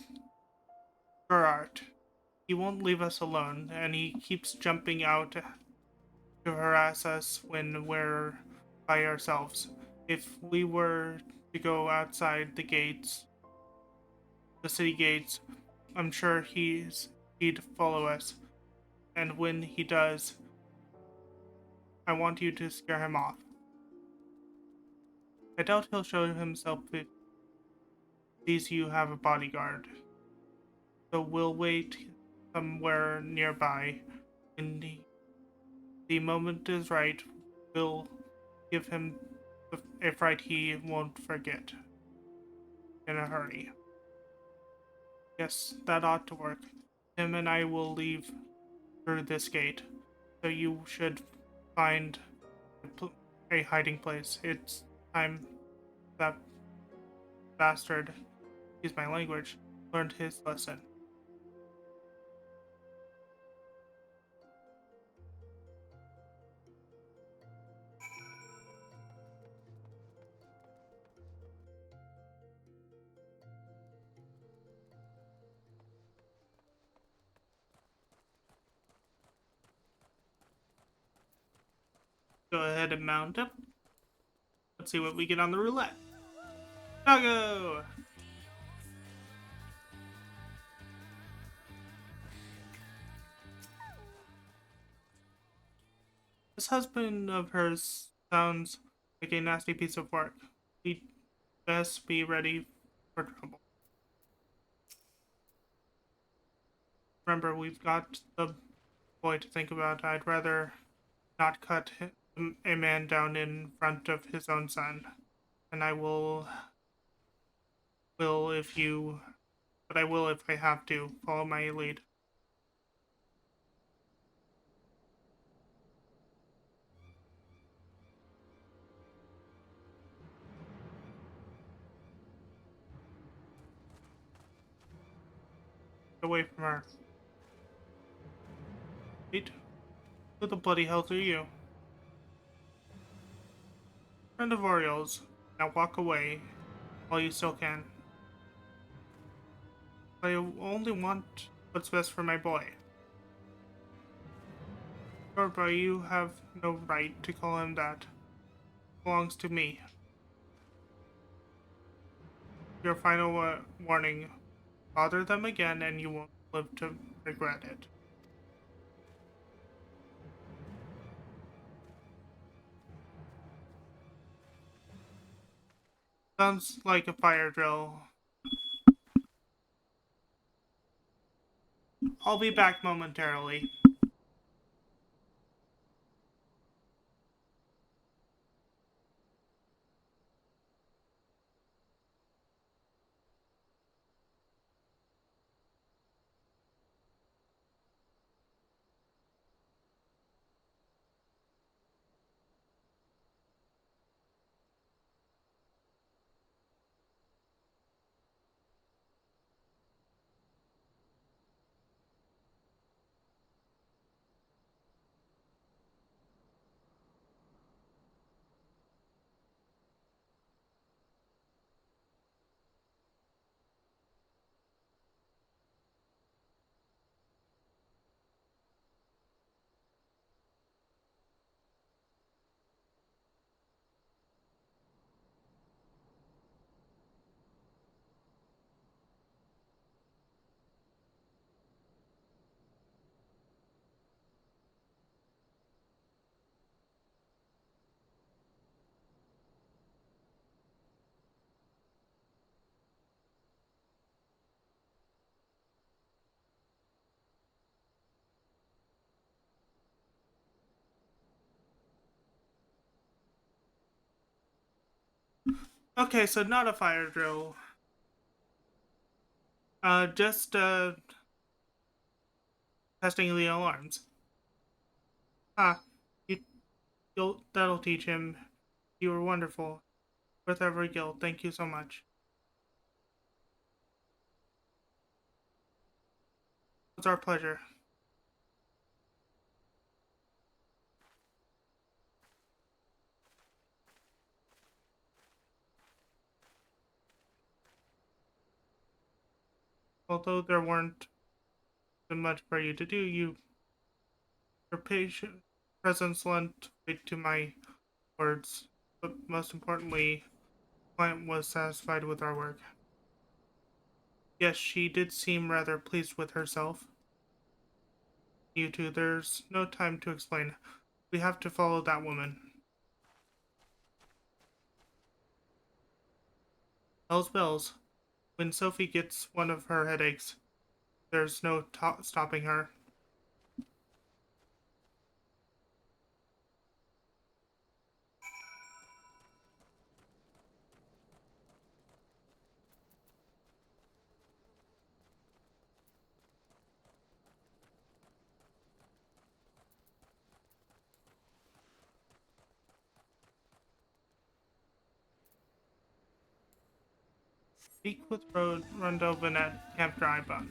Gerart. He won't leave us alone, and he keeps jumping out to harass us when we're by ourselves. If we were to go outside the city gates, I'm sure he'd follow us. And when he does, I want you to scare him off. I doubt he'll show himself if he sees you have a bodyguard. So we'll wait somewhere nearby. When the moment is right, we'll give him a fright he won't forget. In a hurry. Yes, that ought to work. Him and I will leave through this gate. So you should find a hiding place. It's time that bastard, excuse my language, learned his lesson. Go ahead and mount up. Let's see what we get on the roulette. Doggo! This husband of hers sounds like a nasty piece of work. We'd best be ready for trouble. Remember, we've got the boy to think about. I'd rather not cut a man down in front of his own son. And I will if you, but I will if I have to. Follow my lead. Get away from her. Wait, who the bloody hell are you? Friend of Oriole's. Now walk away while you still can. I only want what's best for my boy. Sure, but you have no right to call him that. It belongs to me. Your final warning. Bother them again and you won't live to regret it. Sounds like a fire drill. I'll be back momentarily. Okay, so not a fire drill. Just testing the alarms. Ah, you, that'll teach him. You were wonderful. Worth every guild. Thank you so much. It's our pleasure. Although there weren't much for you to do, your patient presence lent weight to my words. But most importantly, the client was satisfied with our work. Yes, she did seem rather pleased with herself. You two, there's no time to explain. We have to follow that woman. Hell's bells. When Sophie gets one of her headaches, there's no stopping her. Speak with Rondovan at Camp Dryba.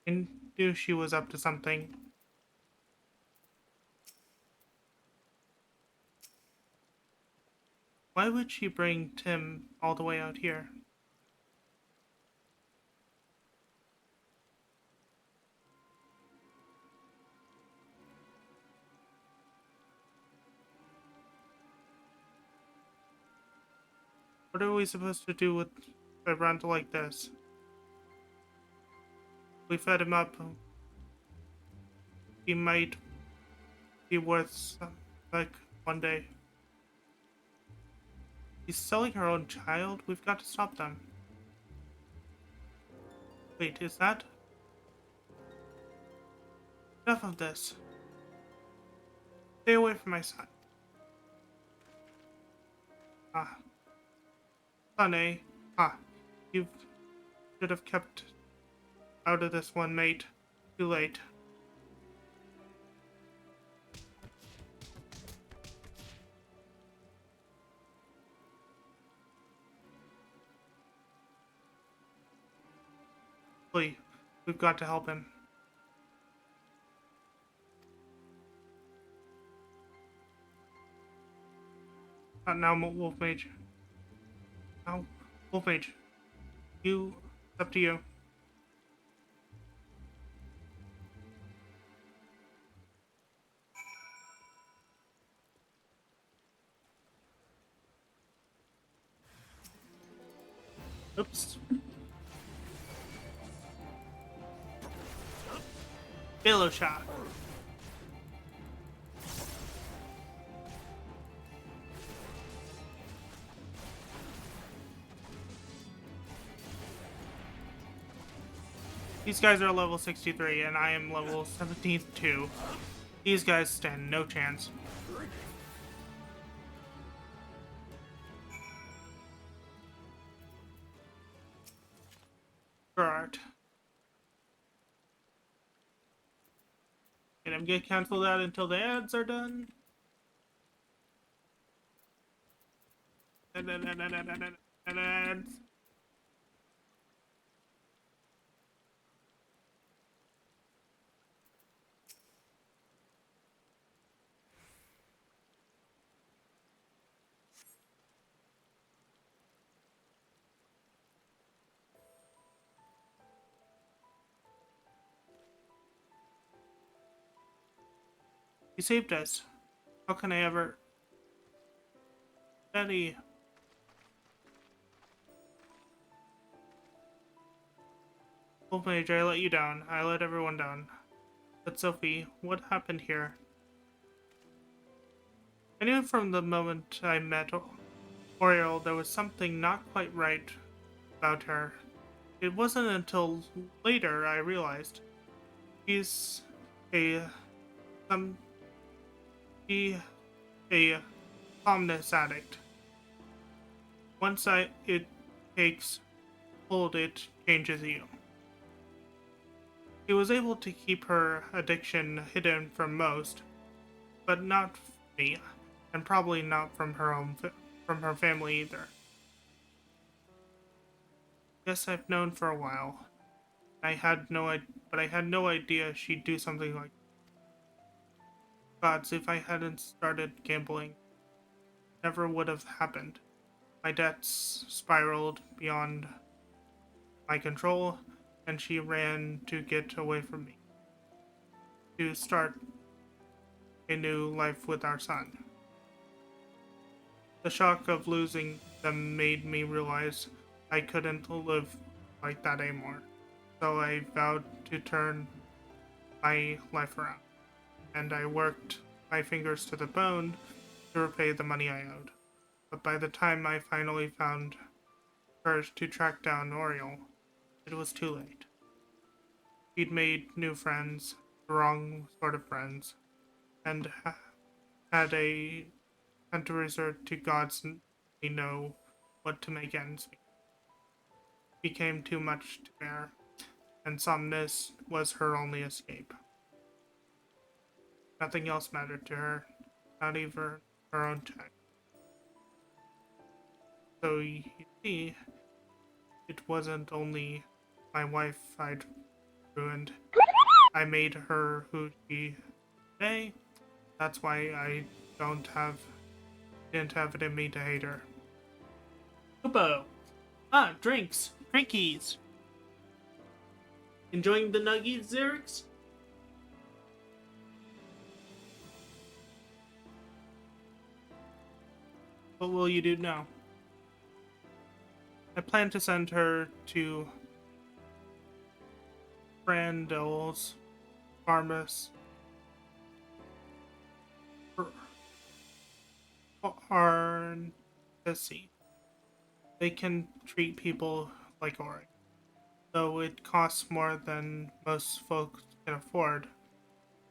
I knew she was up to something. Why would she bring Tim all the way out here? What are we supposed to do with a rental like this? We fed him up. He might be worth some, like one day. He's selling her own child? We've got to stop them. Wait, is that? Enough of this. Stay away from my son. Ah, son, eh? Ah, you should have kept out of this one, mate. Too late. Please, we've got to help him. Not now, Wolf Mage. Now, Wolf Mage. It's up to you. Oops. Billow shot. These guys are level 63, and I am level 17-2. These guys stand no chance. start. And I'm gonna cancel that until the ads are done. Ads. He saved us. How can I ever... Daddy... Oh, Mage, I let you down. I let everyone down. But Sophie, what happened here? I knew from the moment I met Oriole there was something not quite right about her. It wasn't until later I realized she's a some she a calmness addict. Once it takes hold, it changes you. She was able to keep her addiction hidden from most, but not from me, and probably not from from her family either. Yes, I've known for a while. But I had no idea she'd do something like gods. If I hadn't started gambling, never would have happened. My debts spiraled beyond my control, and she ran to get away from me to start a new life with our son. The shock of losing them made me realize I couldn't live like that anymore. So I vowed to turn my life around, and I worked my fingers to the bone to repay the money I owed. But by the time I finally found courage to track down Oriole, it was too late. He'd made new friends, the wrong sort of friends, and had a had to resort to gods know what to make ends meet. It became too much to bear, and Somnus was her only escape. Nothing else mattered to her, not even her own check. So you see, it wasn't only my wife I'd ruined. I made her who she today. That's why I don't have didn't have it in me to hate her. Hoopo. Ah, drinks. Drinkies. Enjoying the nuggies, Xerix? What will you do now? I plan to send her to Brandel's pharmacy. Pharmacy. They can treat people like Ori. Though it costs more than most folks can afford,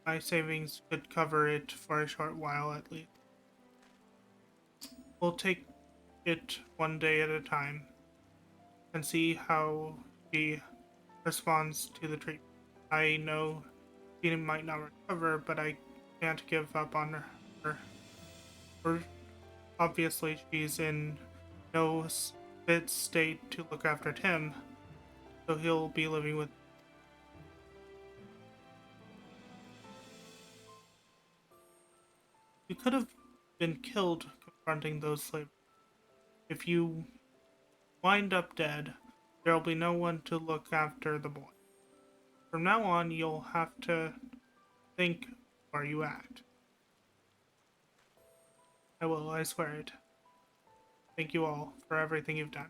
my savings could cover it for a short while at least. We'll take it one day at a time and see how she responds to the treatment. I know she might not recover, but I can't give up on her. Obviously, she's in no fit state to look after Tim, so he'll be living with. You could have been killed confronting those slaves. If you wind up dead, there'll be no one to look after the boy. From now on, you'll have to think before you act. I will, I swear it. Thank you all for everything you've done.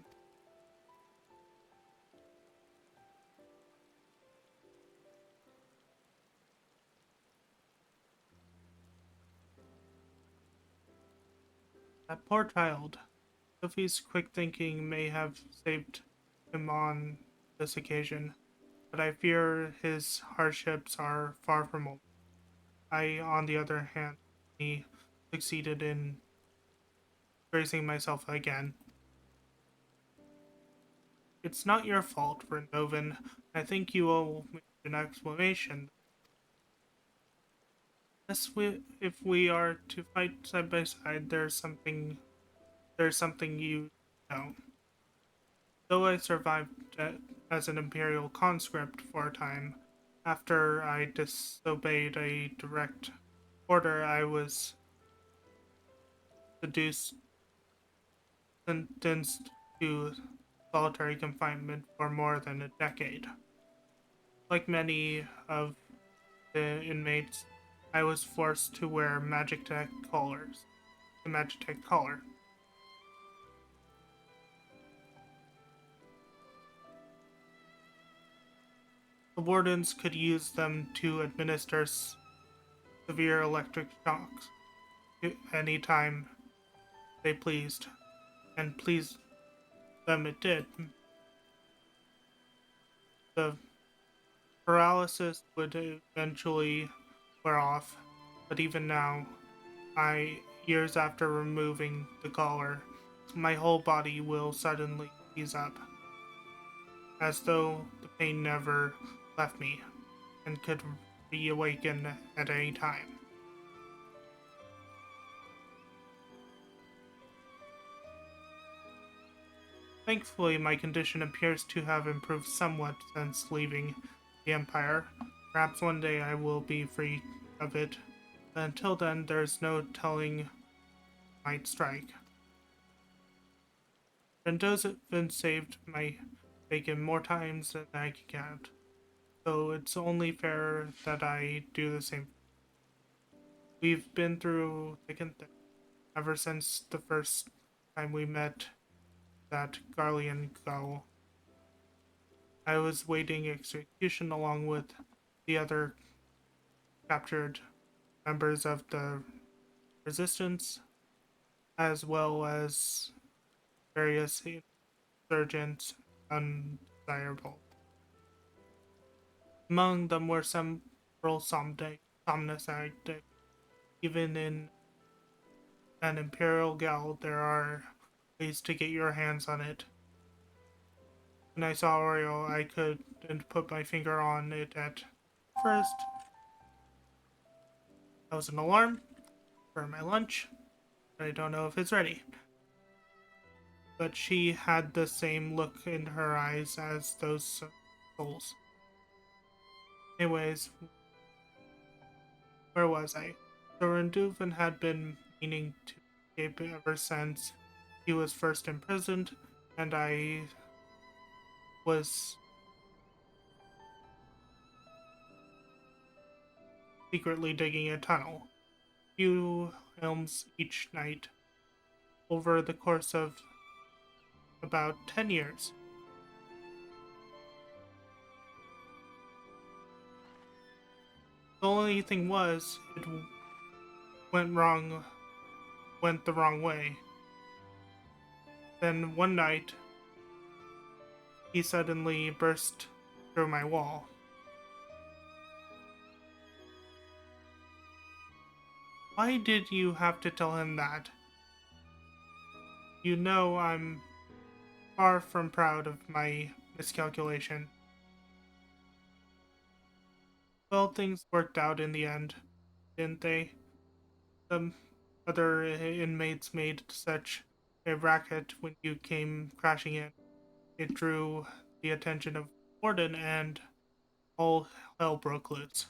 That poor child. Sophie's quick thinking may have saved him on this occasion, but I fear his hardships are far from over. I, on the other hand, succeeded in raising myself again. It's not your fault, Rendovan. I think you owe me an explanation. If we are to fight side by side, there's something you know. Though I survived as an Imperial conscript for a time, after I disobeyed a direct order, I was seduced, sentenced to solitary confinement for more than a decade. Like many of the inmates, I was forced to wear the Magitech collar. The wardens could use them to administer severe electric shocks any time they pleased, and pleased them it did. The paralysis would eventually wear off, but even now, years after removing the collar, my whole body will suddenly ease up, as though the pain never left me and could reawaken at any time. Thankfully, my condition appears to have improved somewhat since leaving the Empire. Perhaps one day I will be free of it, but until then, there's no telling might strike. Vendoza saved my bacon more times than I can count, so it's only fair that I do the same. We've been through thick and thin ever since the first time we met that Garlean Gaul. I was waiting execution along with the other captured members of the resistance, as well as various insurgents undesirable. Among them were several somnus. Even in an imperial gal, there are ways to get your hands on it. When I saw Oreo, I couldn't put my finger on it at first. That was an alarm for my lunch, but I don't know if it's ready. But she had the same look in her eyes as those souls. Anyways, where was I? So Renduvan had been meaning to escape ever since he was first imprisoned, and I was secretly digging a tunnel, a few elms each night, over the course of about 10 years. The only thing was, it went wrong, went the wrong way. Then one night, he suddenly burst through my wall. Why did you have to tell him that? You know I'm far from proud of my miscalculation. Well, things worked out in the end, didn't they? The other inmates made such a racket when you came crashing in. It drew the attention of Warden, and all hell broke loose.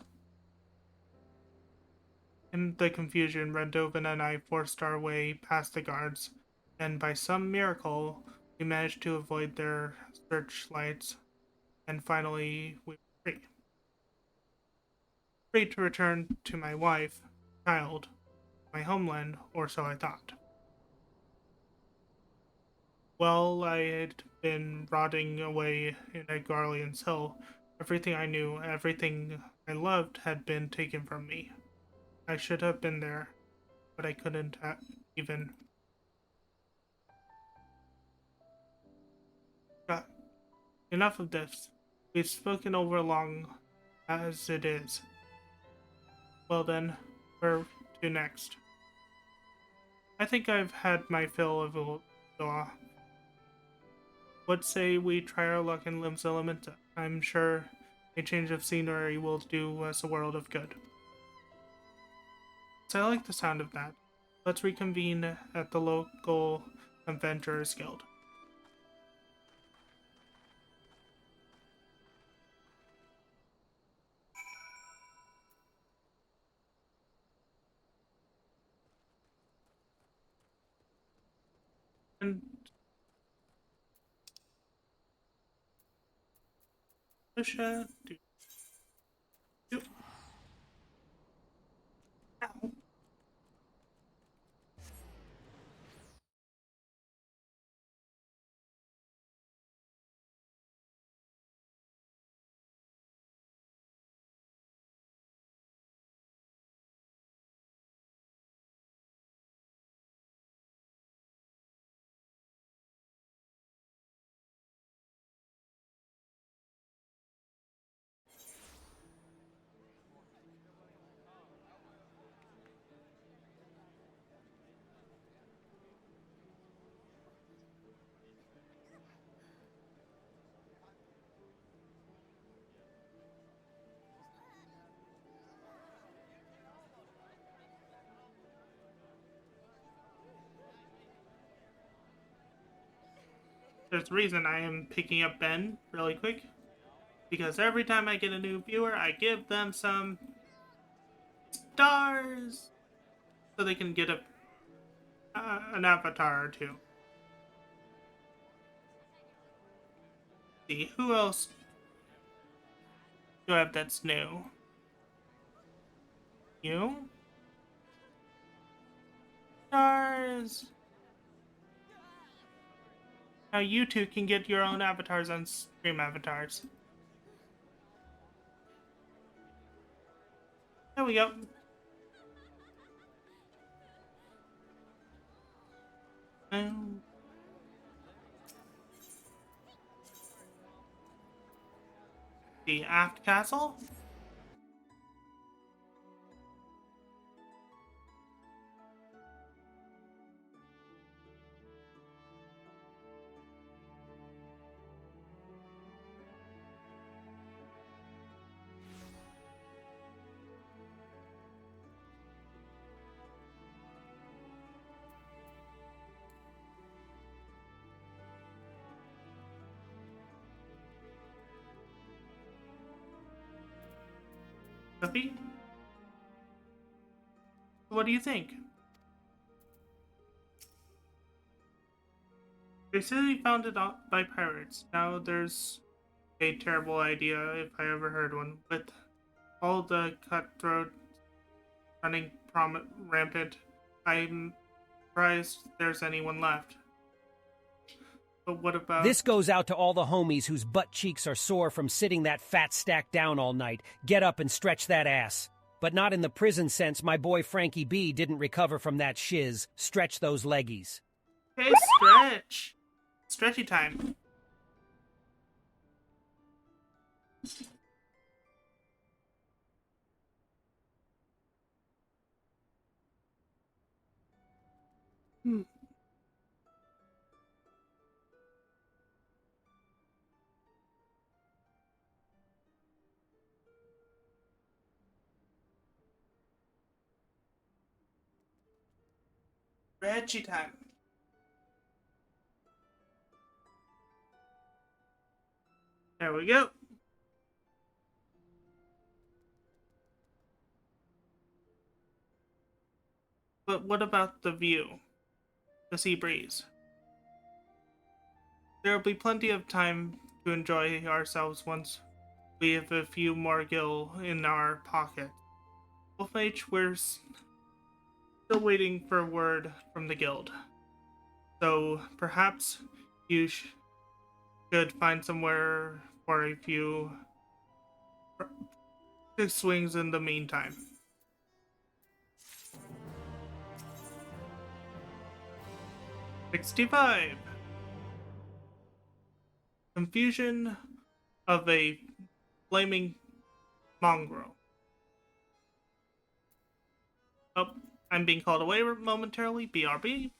In the confusion, Rendovan and I forced our way past the guards, and by some miracle, we managed to avoid their searchlights, and finally we were free. Free to return to my wife, child, my homeland, or so I thought. While I had been rotting away in Garlean's Hill, everything I knew, everything I loved had been taken from me. I should have been there, but I couldn't even. But enough of this. We've spoken over long as it is. Well then, where to next? I think I've had my fill of what What say we try our luck in Lim's Elementa? I'm sure a change of scenery will do us a world of good. So I like the sound of that. Let's reconvene at the local Adventurers Guild. And push do. Ow. There's a reason I am picking up Ben really quick. Because every time I get a new viewer, I give them some stars so they can get an avatar or two. See, who else do I have that's new? You? Stars! Now you two can get your own avatars on stream avatars. There we go. The aft castle? Floofy? What do you think? They say they found it out by pirates. Now there's a terrible idea, if I ever heard one, with all the cutthroat running rampant. I'm surprised there's anyone left. But what about... This goes out to all the homies whose butt cheeks are sore from sitting that fat stack down all night. Get up and stretch that ass. But not in the prison sense. My boy Frankie B didn't recover from that shiz. Stretch those leggies. Hey, stretch! Stretchy time. Stretchy time. There we go. But what about the view? The sea breeze? There will be plenty of time to enjoy ourselves once we have a few more gil in our pocket. Mage, we're still waiting for word from the guild. So perhaps you should find somewhere for a few swings in the meantime. '65. Confusion of a flaming mongrel. Oh, I'm being called away momentarily. BRB.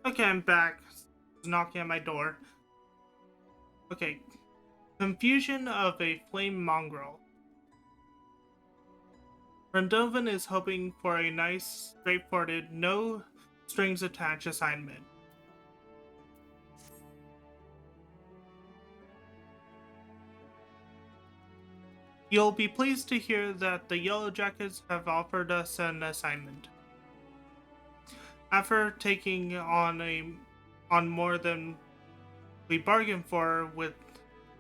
Okay, I'm back. Knocking at my door. Okay. Confusion of a flame mongrel. Rendovan is hoping for a nice, straightforward, no strings attached assignment. You'll be pleased to hear that the Yellow Jackets have offered us an assignment. After taking on more than we bargained for with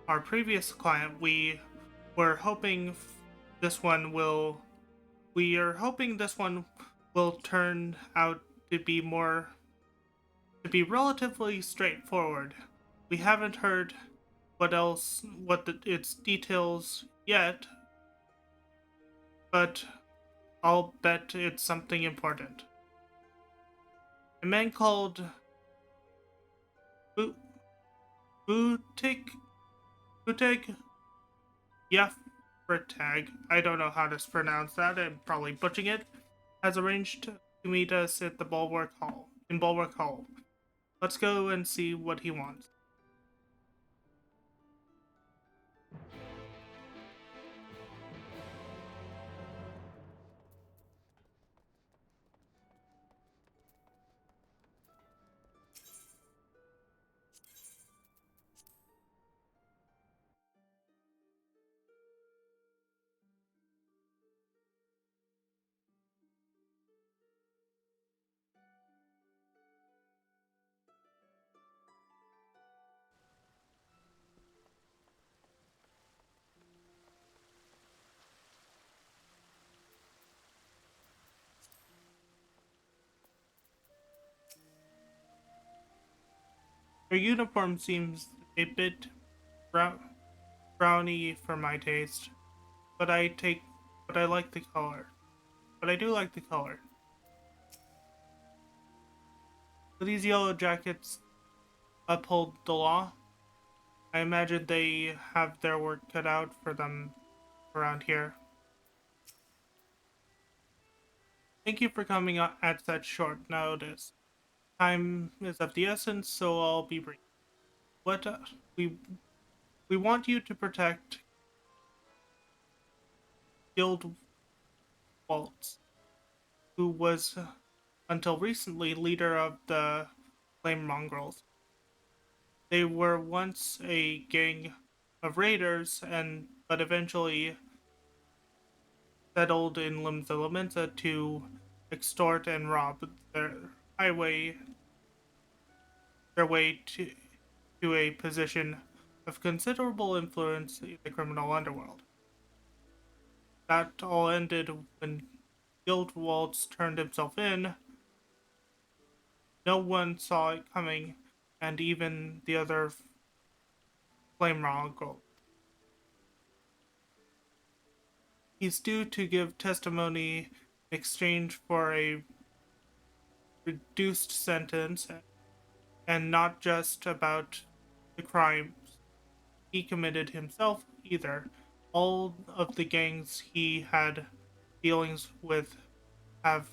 our previous client, were hoping this one will we are hoping this one will turn out to be relatively straightforward. We haven't heard its details yet, but I'll bet it's something important. A man called Bu- Butik Buteg Yafretag, I don't know how to pronounce that, I'm probably butchering it, has arranged to meet us at the Bulwark Hall. Let's go and see what he wants. Your uniform seems a bit browny for my taste, but but I like the color. But I do like the color. Do these yellow jackets uphold the law? I imagine they have their work cut out for them around here. Thank you for coming at such short notice. Time is of the essence, so I'll be brief. What we we want you to protect Guild Waltz, who was until recently leader of the Flame Mongrels. They were once a gang of raiders, but eventually settled in Limsa to extort and rob highway their way to a position of considerable influence in the criminal underworld. That all ended when Guildwaltz turned himself in. No one saw it coming, and even the other Flame Mongrel. He's due to give testimony in exchange for a reduced sentence, and not just about the crimes he committed himself either. All of the gangs he had dealings with have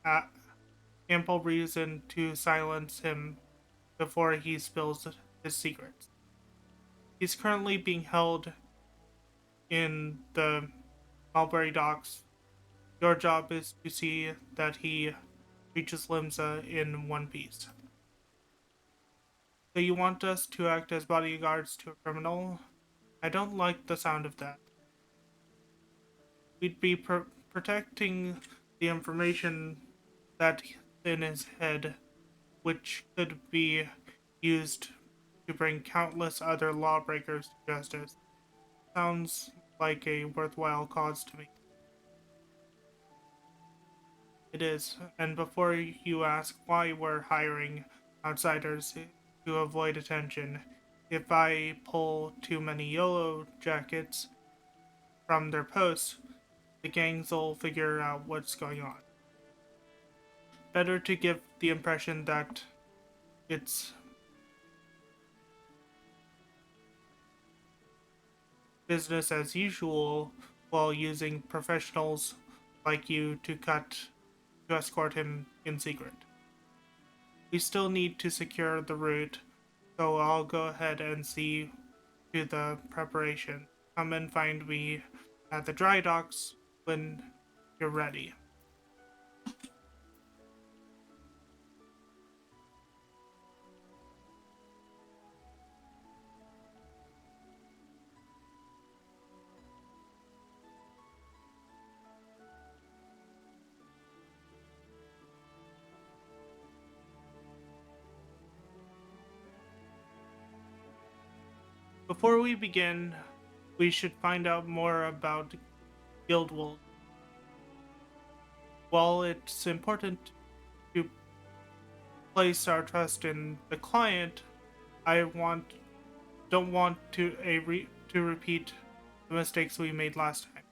uh, ample reason to silence him before he spills his secrets. He's currently being held in the Mulberry Docks. Your job is to see that he reaches Limsa in one piece. So you want us to act as bodyguards to a criminal? I don't like the sound of that. We'd be protecting the information that's in his head, which could be used to bring countless other lawbreakers to justice. Sounds like a worthwhile cause to me. It is, and before you ask why we're hiring outsiders to avoid attention, if I pull too many yellow jackets from their posts, the gangs will figure out what's going on. Better to give the impression that it's business as usual while using professionals like you to escort him in secret. we still need to secure the route, so I'll go ahead and see to the preparation. Come and find me at the dry docks when you're ready. Before we begin, we should find out more about guild wolves. While it's important to place our trust in the client, I don't want to repeat the mistakes we made last time.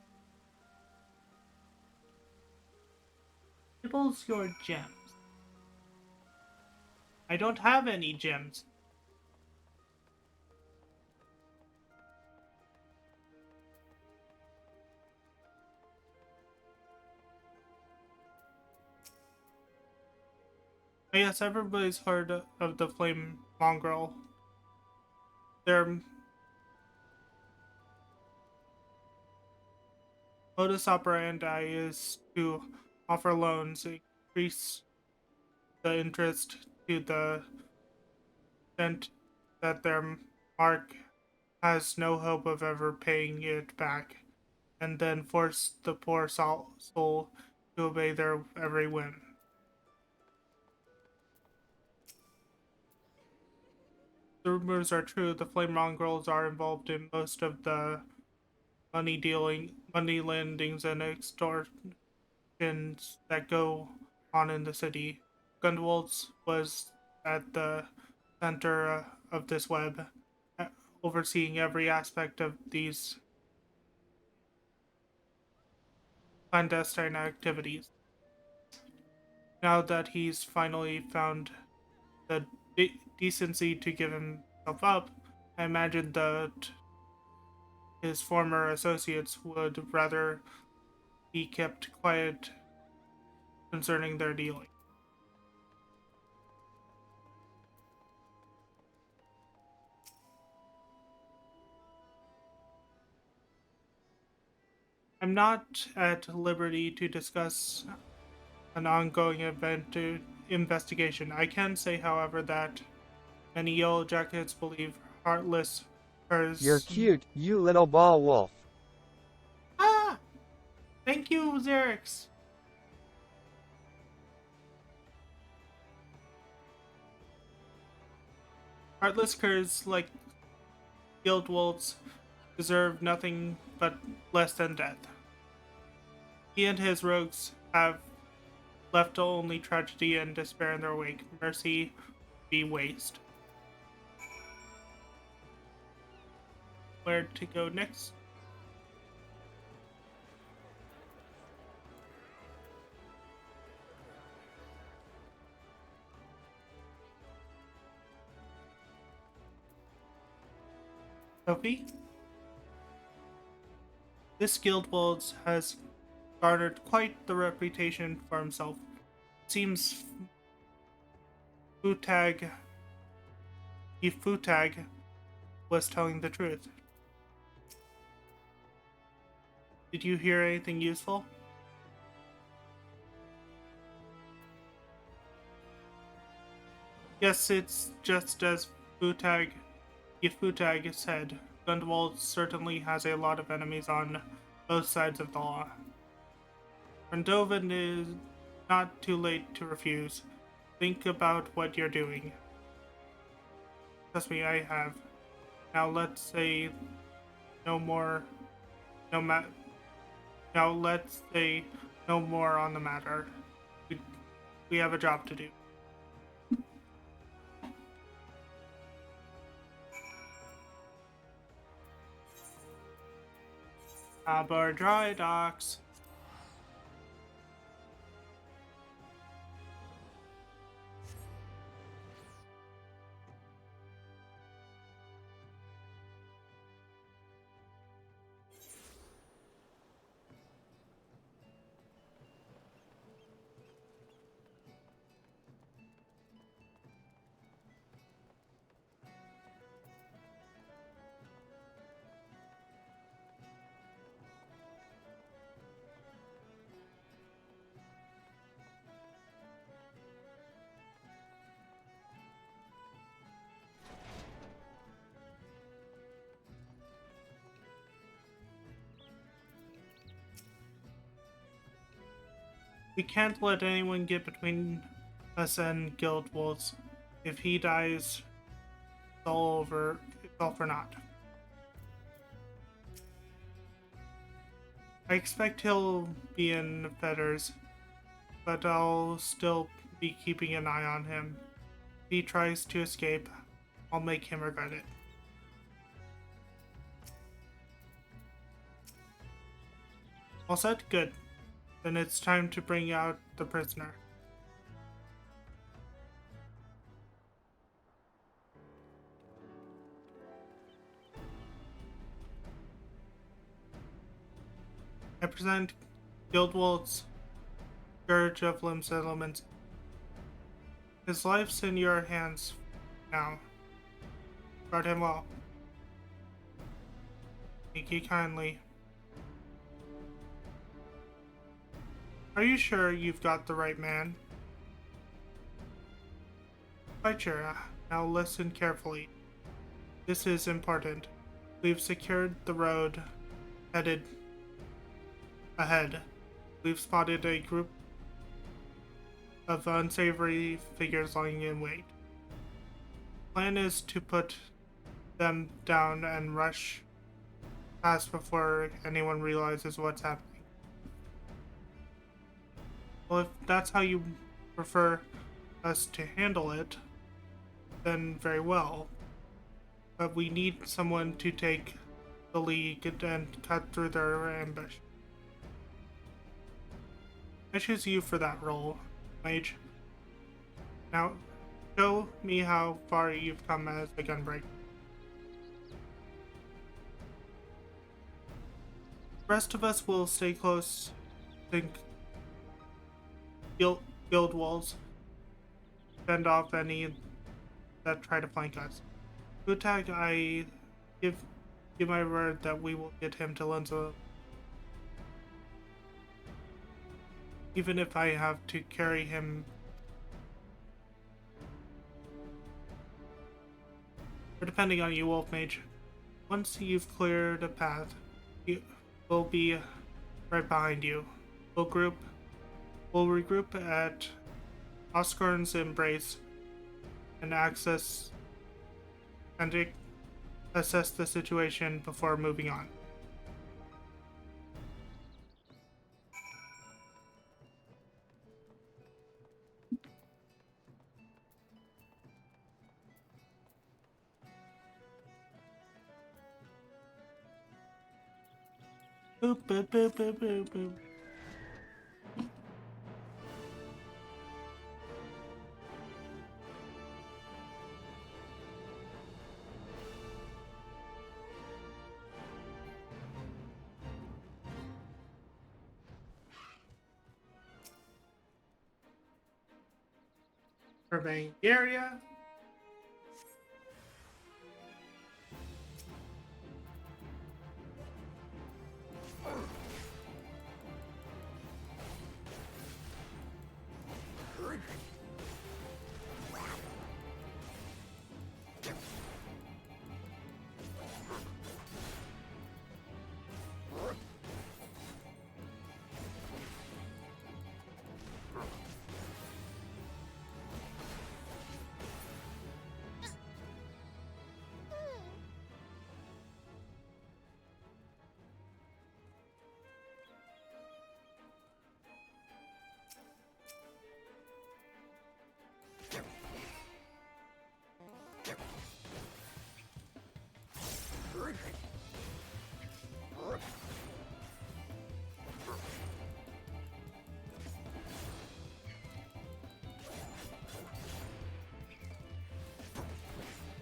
Nibbles your gems. I don't have any gems. I guess everybody's heard of the flame mongrel. Their modus operandi is to offer loans, increase the interest to the extent that their mark has no hope of ever paying it back, and then force the poor soul to obey their every whim. The rumors are true. The flame mongrels are involved in most of the money lendings, and extortions that go on in the city. Gundwaltz was at the center of this web, overseeing every aspect of these clandestine activities. Now that he's finally found the decency to give himself up, I imagine that his former associates would rather be kept quiet concerning their dealing. I'm not at liberty to discuss an ongoing investigation. I can say, however, that many Yellow Jackets believe Heartless You're has. cute, you little ball wolf. Ah! Thank you, Xerix! Heartless curs like Guild Wolves deserve nothing but less than death. He and his rogues have left only tragedy and despair in their wake. Mercy be waste. Where to go next? Sophie? This guild wolves has garnered quite the reputation for himself. It seems Futag, Futag was telling the truth. Did you hear anything useful? Yes, it's just as Futag, Futag said. Gundwald certainly has a lot of enemies on both sides of the law. Rendovan is not too late to refuse. Think about what you're doing. Trust me, I have. Now let's say no more. No ma- Now let's say no more on the matter. We have a job to do. Harbor dry docks. We can't let anyone get between us and Guild Wolves. If he dies, it's all over. It's all for naught. I expect he'll be in fetters, but I'll still be keeping an eye on him. If he tries to escape, I'll make him regret it. All set? Good. Then it's time to bring out the prisoner. I present Guildwald's Scourge of Limb Settlements. His life's in your hands now. Guard him well. Thank you kindly. Are you sure you've got the right man? Quite sure. Now listen carefully. This is important. We've secured the road headed ahead. We've spotted a group of unsavory figures lying in wait. Plan is to put them down and rush past before anyone realizes what's happening. Well, if that's how you prefer us to handle it, then very well. But we need someone to take the lead and cut through their ambush. I choose you for that role, Mage. Now, show me how far you've come as a gunbreaker. The rest of us will stay close to guild walls, fend off any that try to flank us. To attack, I give you my word that we will get him to Lenza, even if I have to carry him. We're depending on you, Wolf Mage. Once you've cleared a path, we'll be right behind you. We'll regroup at Oscorn's Embrace and assess the situation before moving on. Boop, boop, boop, boop, boop, boop. Surveying the area.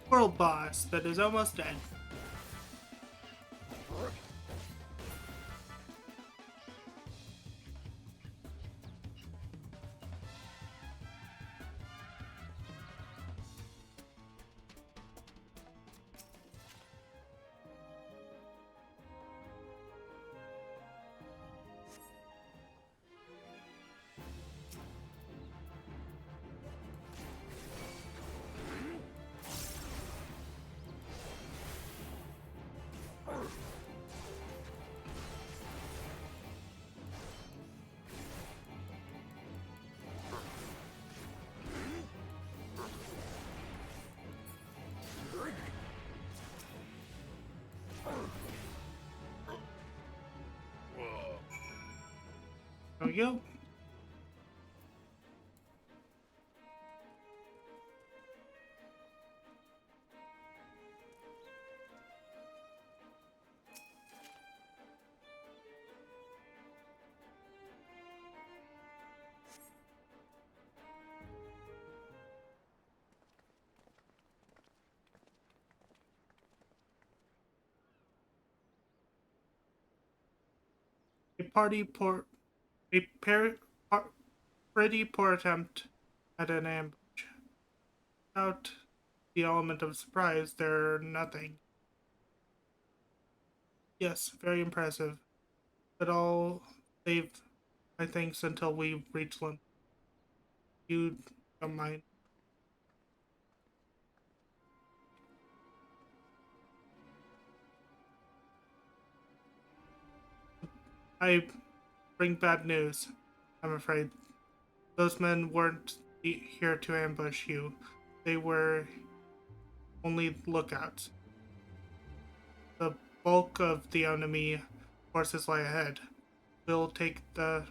World boss that is almost dead. we go. A party poor, a par, par, pretty poor attempt at an ambush. Without the element of surprise, they're nothing. Yes, very impressive. But I'll save my thanks until we reach London. You don't mind. I bring bad news, I'm afraid. Those men weren't here to ambush you. They were only lookouts. The bulk of the enemy forces lie ahead. We'll take the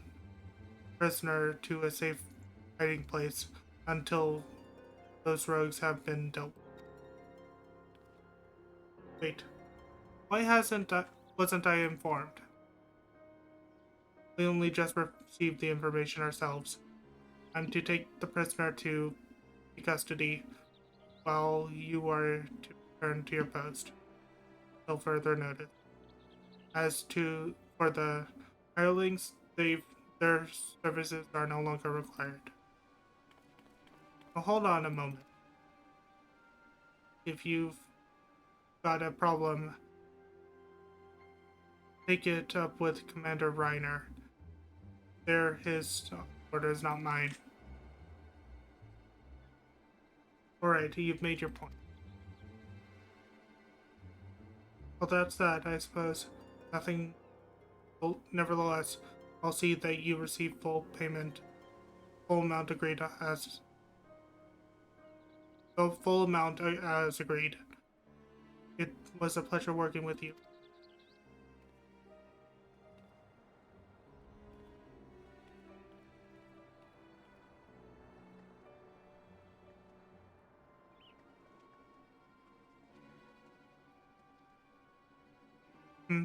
prisoner to a safe hiding place until those rogues have been dealt with. Wait, why wasn't I informed? We only just received the information ourselves. I'm to take the prisoner to custody while you are to return to your post till further notice. As to for the hirelings, their services are no longer required. Well, hold on a moment. If you've got a problem, take it up with Commander Reiner. They're his orders, not mine. Alright, you've made your point. Well, that's that, I suppose. Nothing. Well, nevertheless, I'll see that you receive full payment, full amount agreed as. The full amount as agreed. It was a pleasure working with you.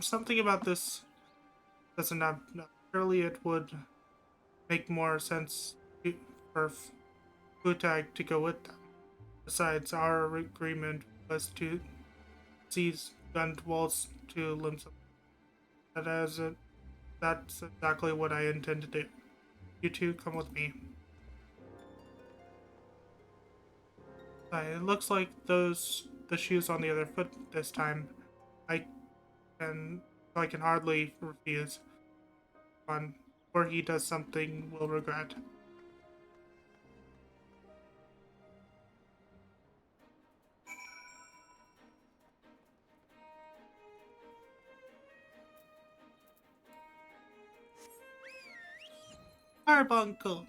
Something about this doesn't have. Surely it would make more sense for Futag to go with them. Besides, our agreement was to seize Gundwalls to Limsa. That's exactly what I intend to do. You two come with me. It looks like the shoes on the other foot this time. I I can hardly refuse. One, or he does something we'll regret. Carbuncle.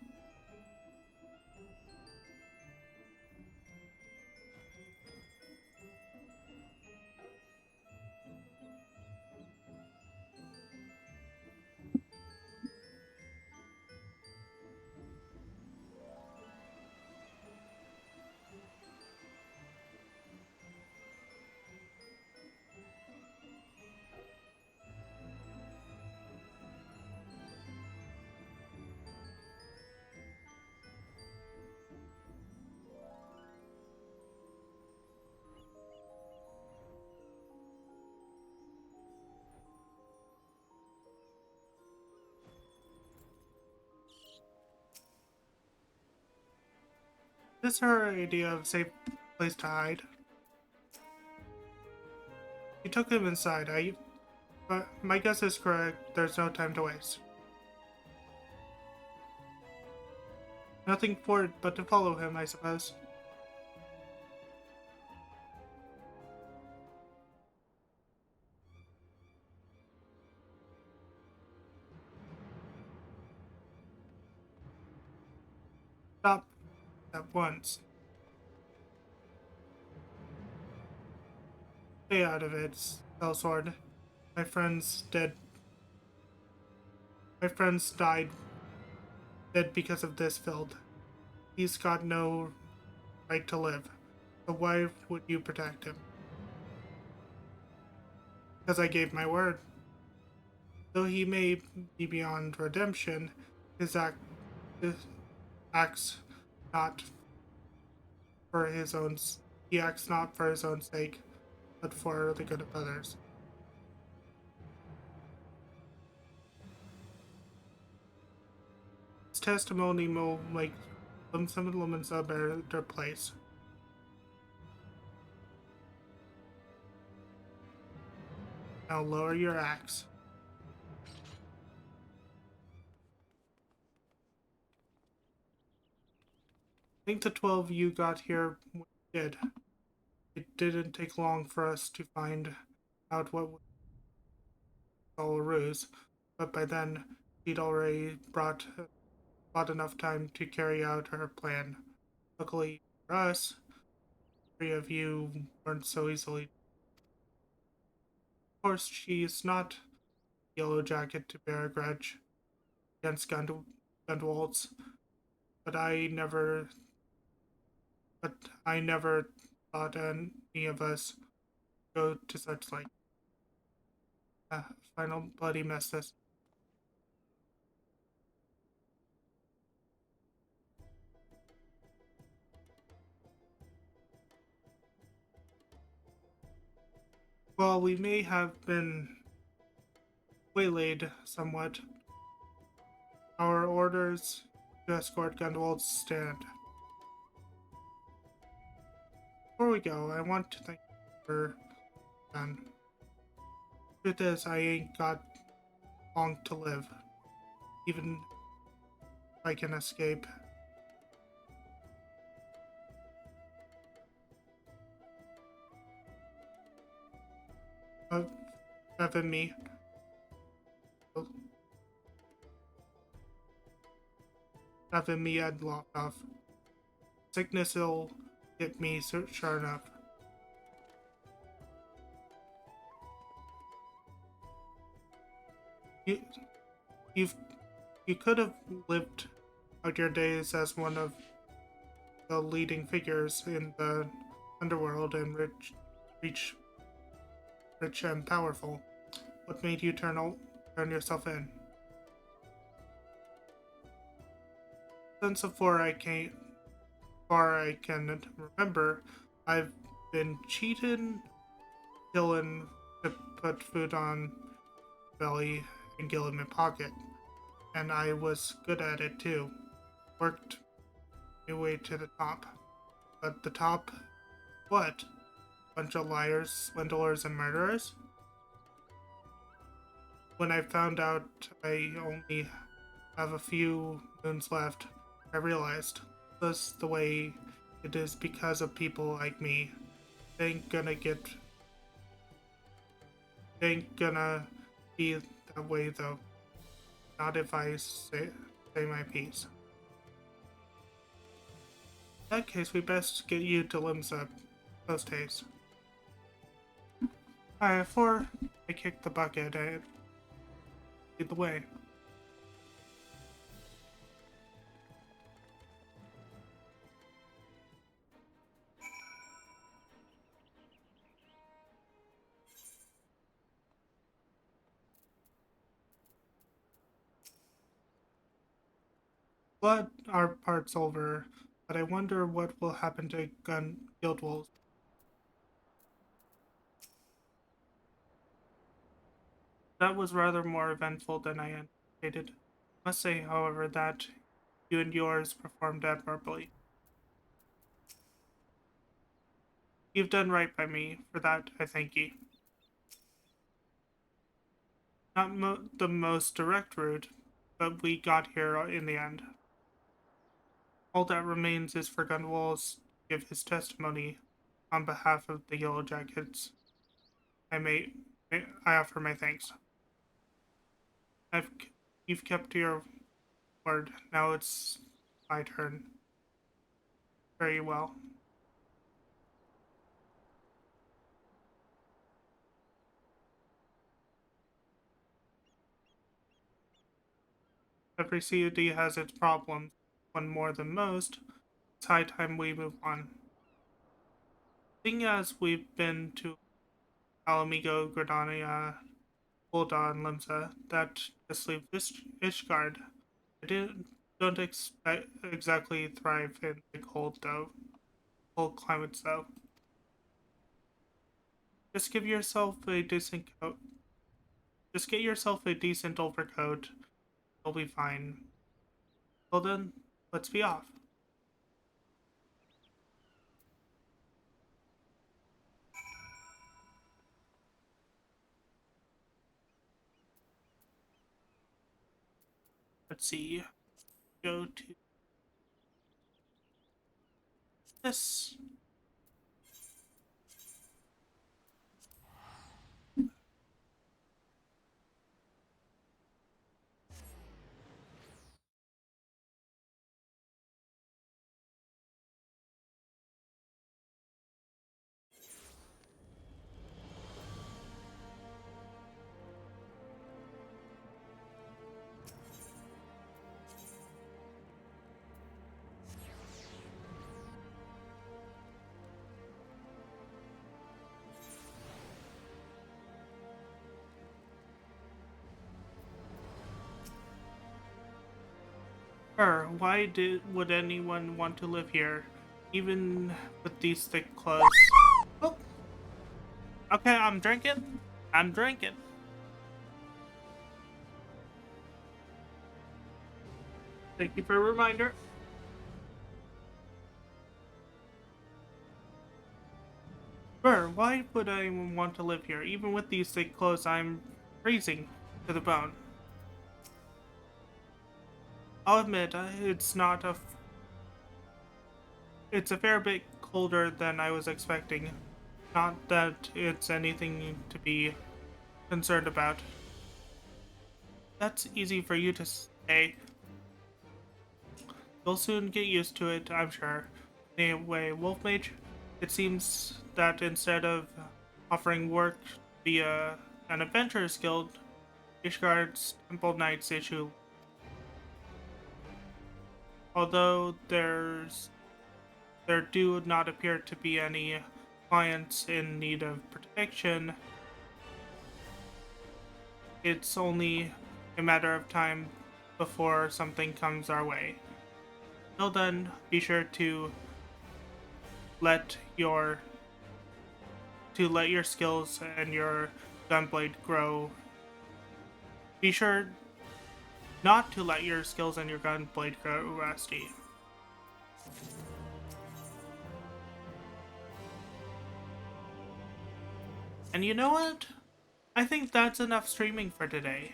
Is this her idea of a safe place to hide? You took him inside, but my guess is correct. There's no time to waste. Nothing for it but to follow him, I suppose. Stop at once. Stay out of it, Sellsword. My friends dead. My friends died dead because of this field. He's got no right to live. So why would you protect him? Because I gave my word. Though he may be beyond redemption, his acts not for his own. He acts not for his own sake, but for the good of others. His testimony will make some of the limits a better place. Now lower your axe. I think the 12 you got here did. It didn't take long for us to find out what was all a ruse, but by then she'd already brought enough time to carry out her plan. Luckily for us, three of you weren't so easily. Of course, she's not Yellow Jacket to bear a grudge against Gundwaltz, but I never thought any of us go to such like final bloody mess this. While we may have been waylaid somewhat, our orders to escort Gundwaltz stand. Before we go, I want to thank you for done. Truth is, I ain't got long to live. Even if I can escape. Having me. Having me had locked off. Sickness will get me sure enough. You, you've, you could have lived out your days as one of the leading figures in the underworld and rich and powerful. What made you turn yourself in? Since far I can remember, I've been cheating, killing to put food on belly and gill in my pocket, and I was good at it too. Worked my way to the top, but the top, what? Bunch of liars, swindlers, and murderers? When I found out I only have a few moons left, I realized that's the way it is because of people like me. They ain't gonna be that way though. Not if I say my piece. In that case, we best get you to limbs up post haste. Alright, before I kick the bucket, I lead the way. But our part's over, but I wonder what will happen to Guild Wolves. That was rather more eventful than I anticipated. I must say, however, that you and yours performed admirably. You've done right by me. For that, I thank ye. Not the most direct route, but we got here in the end. All that remains is for Gunwalls to give his testimony on behalf of the Yellow Jackets. I offer my thanks. You've kept your word. Now it's my turn. Very well. Every city has its problems, one more than most. It's high time we move on. Seeing as we've been to Alamigo, Gradania, Ul'dah, and Limsa, that just leaves this Ishgard. Don't expect exactly thrive in the cold though. Cold climates though. Just give yourself a decent coat. Just get yourself a decent overcoat. You'll be fine. Well then, let's be off. Let's see. Go to this. Would anyone want to live here, even with these thick clothes? Oh, okay, I'm drinking. I'm drinking. Thank you for a reminder. Why would anyone want to live here? Even with these thick clothes, I'm freezing to the bone. I'll admit, it's a fair bit colder than I was expecting. Not that it's anything to be concerned about. That's easy for you to say. You'll soon get used to it, I'm sure. Anyway, Wolf Mage, it seems that instead of offering work via an adventurers guild, Ishgard's Temple Knights issue. Although there do not appear to be any clients in need of protection, it's only a matter of time before something comes our way. Till then, be sure to let your skills and your gunblade grow. Be sure not to let your skills and your gunblade grow rusty. And you know what? I think that's enough streaming for today.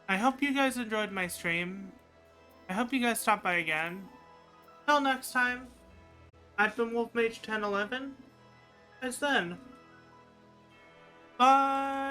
I hope you guys enjoyed my stream. I hope you guys stop by again. Till next time, I've been WolfMage1011. As then, bye!